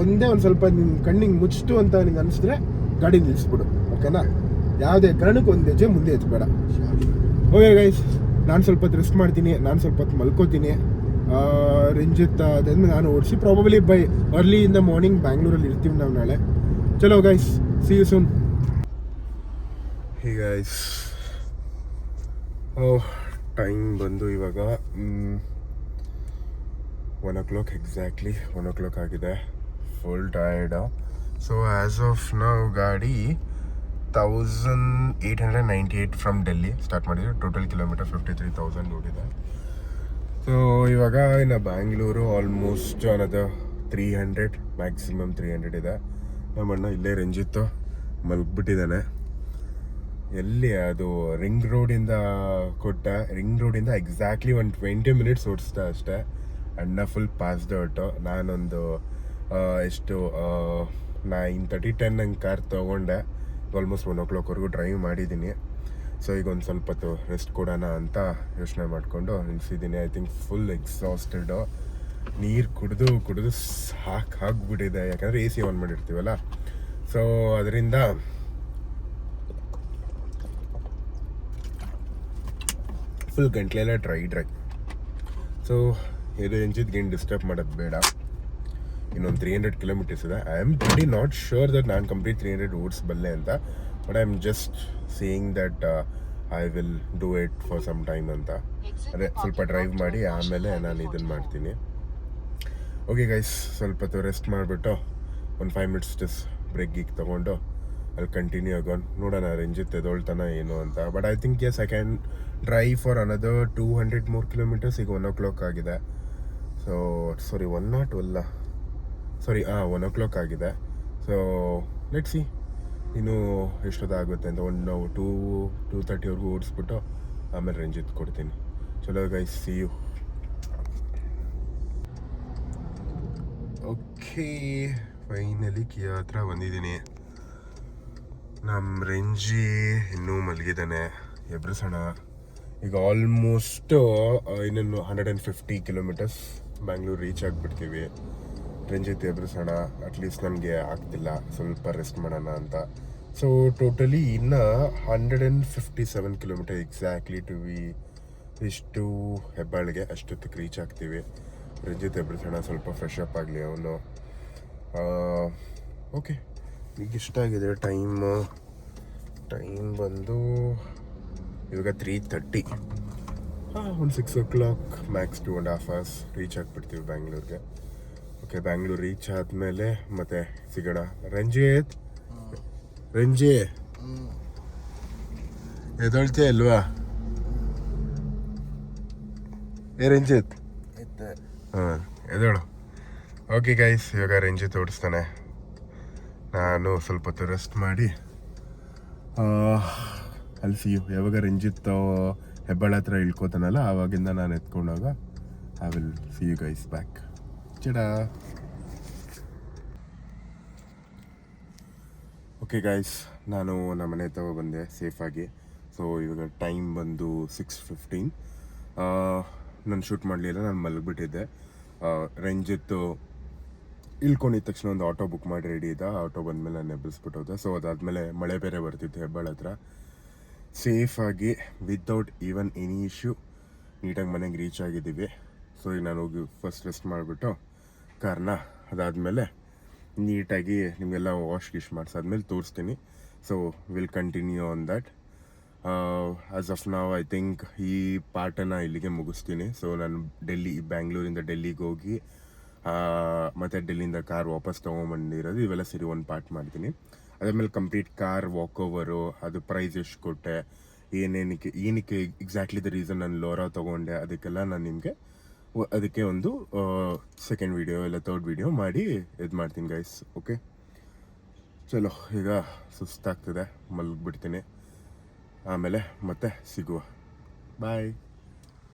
ಒಂದು ಸ್ವಲ್ಪ ನಿನ್ನ ಕಣ್ಣಿಗೆ ಮುಚ್ಚಿತು ಅಂತ ನಿಂಗೆ ಅನಿಸಿದ್ರೆ ಗಾಡಿ ನಿಲ್ಲಿಸ್ಬಿಡು. ಓಕೆನಾ? ಯಾವುದೇ ಕಾರಣಕ್ಕೂ ಒಂದು ಹೆಜ್ಜೆ ಮುಂದೆ ಎತ್ತಬೇಡ. ಓಕೆ ಗೈಸ್, ನಾನು ಸ್ವಲ್ಪ ಹೊತ್ತು ರೆಸ್ಟ್ ಮಾಡ್ತೀನಿ, ನಾನು ಸ್ವಲ್ಪ ಹೊತ್ತು ಮಲ್ಕೋತೀನಿ. ರಂಜಿತ್ ಅದಾದ್ಮೇಲೆ ನಾನು ಓಡಿಸಿ probably by early in the morning ಬ್ಯಾಂಗ್ಳೂರಲ್ಲಿ ಇರ್ತೀವಿ ನಾವು ನಾಳೆ. ಚಲೋ guys, see you soon. Hey guys, time ಬಂದು ಇವಾಗ 1 o'clock ಎಕ್ಸಾಕ್ಟ್ಲಿ 1 o'clock ಆಗಿದೆ. Full tired. So as of ನಾವು ಗಾಡಿ 1898 ಫ್ರಮ್ ಡೆಲ್ಲಿ ಸ್ಟಾರ್ಟ್ ಮಾಡಿದ್ವಿ. ಟೋಟಲ್ ಕಿಲೋಮೀಟರ್ 53,000 ಓಡಿದೆ. ಸೊ ಇವಾಗ ಇನ್ನು ಬ್ಯಾಂಗ್ಳೂರು ಆಲ್ಮೋಸ್ಟ್ ಅನದರ್ 300 ಮ್ಯಾಕ್ಸಿಮಮ್ 300 ಇದೆ. ನಮ್ಮಣ್ಣ ಇಲ್ಲೇ ರಂಜಿತ್ತು ಮಲ್ಗಿಬಿಟ್ಟಿದ್ದಾನೆ. ಎಲ್ಲಿ ಅದು ರಿಂಗ್ ರೋಡಿಂದ ರಿಂಗ್ ರೋಡಿಂದ ಎಕ್ಸಾಕ್ಟ್ಲಿ ಒಂದು 20 ಮಿನಿಟ್ಸ್ ಓಡಿಸ್ದೆ ಅಷ್ಟೇ. ಅಣ್ಣ ಫುಲ್ ಪಾಸ್ಡ್ ಔಟು. ನಾನೊಂದು ಎಷ್ಟು 9:30 10 ಹಂಗೆ ಕಾರ್ ತೊಗೊಂಡೆ. ಆಲ್ಮೋಸ್ಟ್ 1 o'clockವರೆಗೂ ಡ್ರೈವ್ ಮಾಡಿದ್ದೀನಿ. ಸೊ ಈಗ ಒಂದು ಸ್ವಲ್ಪ ಹೊತ್ತು ರೆಸ್ಟ್ ಕೊಡೋಣ ಅಂತ ಯೋಚನೆ ಮಾಡಿಕೊಂಡು ನಿಲ್ಸಿದ್ದೀನಿ. I think full exhausted. ನೀರು ಕುಡಿದು ಸಾಕಾಗ್ಬಿಟ್ಟಿದೆ, ಯಾಕಂದರೆ AC ಆನ್ ಮಾಡಿರ್ತೀವಲ್ಲ. ಸೊ ಅದರಿಂದ ಫುಲ್ ಗಂಟ್ಲೆಲ್ಲ ಡ್ರೈ. ಸೊ ಇದು ಎಂಜಿದ್ಗೇನು ಡಿಸ್ಟರ್ಬ್ ಮಾಡೋದು ಬೇಡ. ಇನ್ನೊಂದು 300 ಕಿಲೋಮೀಟರ್ಸ್ ಇದೆ. I am very not sure that ನಾನು ಕಂಪ್ಲೀಟ್ 300 ಓಡಿಸ್ಬಲ್ಲೆ ಅಂತ, but I am just saying that I will do it for some time ಅಂತ. ಅದೇ ಸ್ವಲ್ಪ ಡ್ರೈವ್ ಮಾಡಿ ಆಮೇಲೆ ನಾನು ಇದನ್ನು ಮಾಡ್ತೀನಿ. ಓಕೆ ಗೈಸ್, ಸ್ವಲ್ಪ ಹೊತ್ತು ರೆಸ್ಟ್ ಮಾಡಿಬಿಟ್ಟು ಒಂದು 5 minutes ಜಸ್ಟ್ ಬ್ರೇಕ್ ಗೀಕ್ ತೊಗೊಂಡು ಅಲ್ಲಿ ಕಂಟಿನ್ಯೂ ಆಗೋನ್. ನೋಡೋಣ ರಂಜಿತ್ ಎದೊಳ್ತಾನ ಏನು ಅಂತ. But I think yes I can drive for another 200 more kilometers. ಈಗ 1 o'clock ಆಗಿದೆ. ಸೊ ಸಾರಿ 1 o'clock ಆಗಿದೆ. ಸೊ ಲೆಟ್ಸ್ ಸಿ ಇನ್ನು ಎಷ್ಟೊತ್ತಾಗುತ್ತೆ ಅಂತ. 2:30ವರೆಗೂ ಓಡಿಸ್ಬಿಟ್ಟು ಆಮೇಲೆ ರಂಜಿತ್ ಕೊಡ್ತೀನಿ. ಚಲೋ guys, see you. Okay, finally Kia ಹತ್ರ ಬಂದಿದ್ದೀನಿ. ನಮ್ಮ ರಂಜಿ ಇನ್ನೂ ಮಲಗಿದ್ದಾನೆ, ಎಬ್ರಿಸೋಣ. ಈಗ ಆಲ್ಮೋಸ್ಟ್ ಇನ್ನೊಂದು 150 kilometers ಬ್ಯಾಂಗ್ಳೂರು ರೀಚ್ ಆಗಿಬಿಡ್ತೀವಿ. ರಂಜಿತ್ ಎಬ್ರಿಸೋಣ, ಅಟ್ಲೀಸ್ಟ್ ನನಗೆ ಆಗ್ತಿಲ್ಲ, ಸ್ವಲ್ಪ ರೆಸ್ಟ್ ಮಾಡೋಣ ಅಂತ. ಸೊ ಟೋಟಲಿ ಇನ್ನು 157 kilometers ಎಕ್ಸಾಕ್ಟ್ಲಿ ಟು ಬಿ ಇಷ್ಟು ಹೆಬ್ಬಾಳಿಗೆ ಅಷ್ಟೊತ್ತಿಗೆ ರೀಚ್ ಆಗ್ತೀವಿ. ರಂಜಿತ್ ಎಬ್ರಿಸೋಣ, ಸ್ವಲ್ಪ ಫ್ರೆಶ್ ಅಪ್ ಆಗಲಿ ಅವನು. ಓಕೆ, ಈಗ ಇಷ್ಟಾಗಿದೆ ಟೈಮ್ ಬಂದು ಇವಾಗ 3:30. ಒಂದು 6 o'clock ಮ್ಯಾಕ್ಸ್ 2.5 hours ರೀಚ್ ಆಗಿಬಿಡ್ತೀವಿ ಬ್ಯಾಂಗ್ಳೂರಿಗೆ. ಓಕೆ, ಬ್ಯಾಂಗ್ಳೂರು ರೀಚ್ ಆದಮೇಲೆ ಮತ್ತೆ ಸಿಗೋಣ. ರಂಜಿ ಎದೊಳ್ತೀಯ ಅಲ್ವಾ? ರಂಜಿತ್ ಹಾಂ, ಎದೋಳು. ಓಕೆ ಗೈಸ್, ಇವಾಗ ರಂಜಿತ್ ಓಡಿಸ್ತಾನೆ. ನಾನು ಸ್ವಲ್ಪ ಹೊತ್ತು ರೆಸ್ಟ್ ಮಾಡಿ ಅಲ್ಲಿ ಸಿ ಯು. ಯಾವಾಗ ರಂಜಿತ್ ಹೆಬ್ಬಾಳ ಹತ್ರ ಇಳ್ಕೋತಾನಲ್ಲ, ಆವಾಗಿಂದ ನಾನು ಎತ್ಕೊಂಡಾಗ I will see you guys back. ಚಡಾ. ಓಕೆ ಗೈಸ್, ನಾನು ನಮ್ಮ ಮನೆ ತಗೋ ಬಂದೆ ಸೇಫಾಗಿ. ಸೊ ಇವಾಗ ಟೈಮ್ ಬಂದು 6:15. ನಾನು ಶೂಟ್ ಮಾಡಲಿಲ್ಲ, ನಾನು ಮಲಗಿಬಿಟ್ಟಿದ್ದೆ. ರಂಜಿತ್ತು ಇಳ್ಕೊಂಡಿದ್ದ ತಕ್ಷಣ ಒಂದು ಆಟೋ ಬುಕ್ ಮಾಡಿ ರೆಡಿ ಇದ್ದ. ಆಟೋ ಬಂದಮೇಲೆ ನಾನು ಎಬ್ಬಿಸ್ಬಿಟ್ಟು ಹೋದೆ. ಸೊ ಅದಾದಮೇಲೆ ಮಳೆ ಬೇರೆ ಬರ್ತಿತ್ತು ಹೆಬ್ಬಾಳ ಹತ್ರ. ಸೇಫಾಗಿ ವಿತೌಟ್ ಈವನ್ ಎನಿ ಇಶ್ಯೂ ನೀಟಾಗಿ ಮನೆಗೆ ರೀಚ್ ಆಗಿದ್ದೀವಿ. ಸೊ ಈಗ ನಾನು ಹೋಗಿ ಫಸ್ಟ್ ರೆಸ್ಟ್ ಮಾಡಿಬಿಟ್ಟು ಕಾರ್ನ, ಅದಾದಮೇಲೆ ನೀಟಾಗಿ ನಿಮಗೆಲ್ಲ ವಾಶ್ ಗಿಶ್ ಮಾಡಿಸಾದ್ಮೇಲೆ ತೋರಿಸ್ತೀನಿ. So will continue on that. As of ನಾವ್ ಐ ಥಿಂಕ್ ಈ ಪಾರ್ಟನ್ನು ಇಲ್ಲಿಗೆ ಮುಗಿಸ್ತೀನಿ. ಸೊ ನಾನು ಬ್ಯಾಂಗ್ಳೂರಿಂದ ಡೆಲ್ಲಿಗೆ ಹೋಗಿ ಮತ್ತು ಡೆಲ್ಲಿಯಿಂದ ಕಾರ್ ವಾಪಸ್ ತೊಗೊಂಬಂದಿರೋದು ಇವೆಲ್ಲ ಸೇರಿ ಒಂದು ಪಾರ್ಟ್ ಮಾಡ್ತೀನಿ. ಅದಾದಮೇಲೆ ಕಂಪ್ಲೀಟ್ ಕಾರ್ ವಾಕ್ ಓವರು, ಅದು ಪ್ರೈಸ್ ಎಷ್ಟು ಕೊಟ್ಟೆ, ಏನಕ್ಕೆ ಎಕ್ಸಾಕ್ಟ್ಲಿ ದ ರೀಸನ್ ನಾನು ಲೋರಾ ತೊಗೊಂಡೆ, ಅದಕ್ಕೆಲ್ಲ ನಾನು ನಿಮಗೆ ಅದಕ್ಕೆ ಒಂದು ಸೆಕೆಂಡ್ ವಿಡಿಯೋ ಇಲ್ಲ ಥರ್ಡ್ ವಿಡಿಯೋ ಮಾಡಿ ಇದು ಮಾಡ್ತೀನಿ ಗೈಸ್. ಓಕೆ, ಚಲೋ. ಈಗ ಸುಸ್ತಾಗ್ತದೆ, ಮಲಗಿಬಿಡ್ತೀನಿ. ಆಮೇಲೆ ಮತ್ತೆ ಸಿಗುವ. ಬಾಯ್.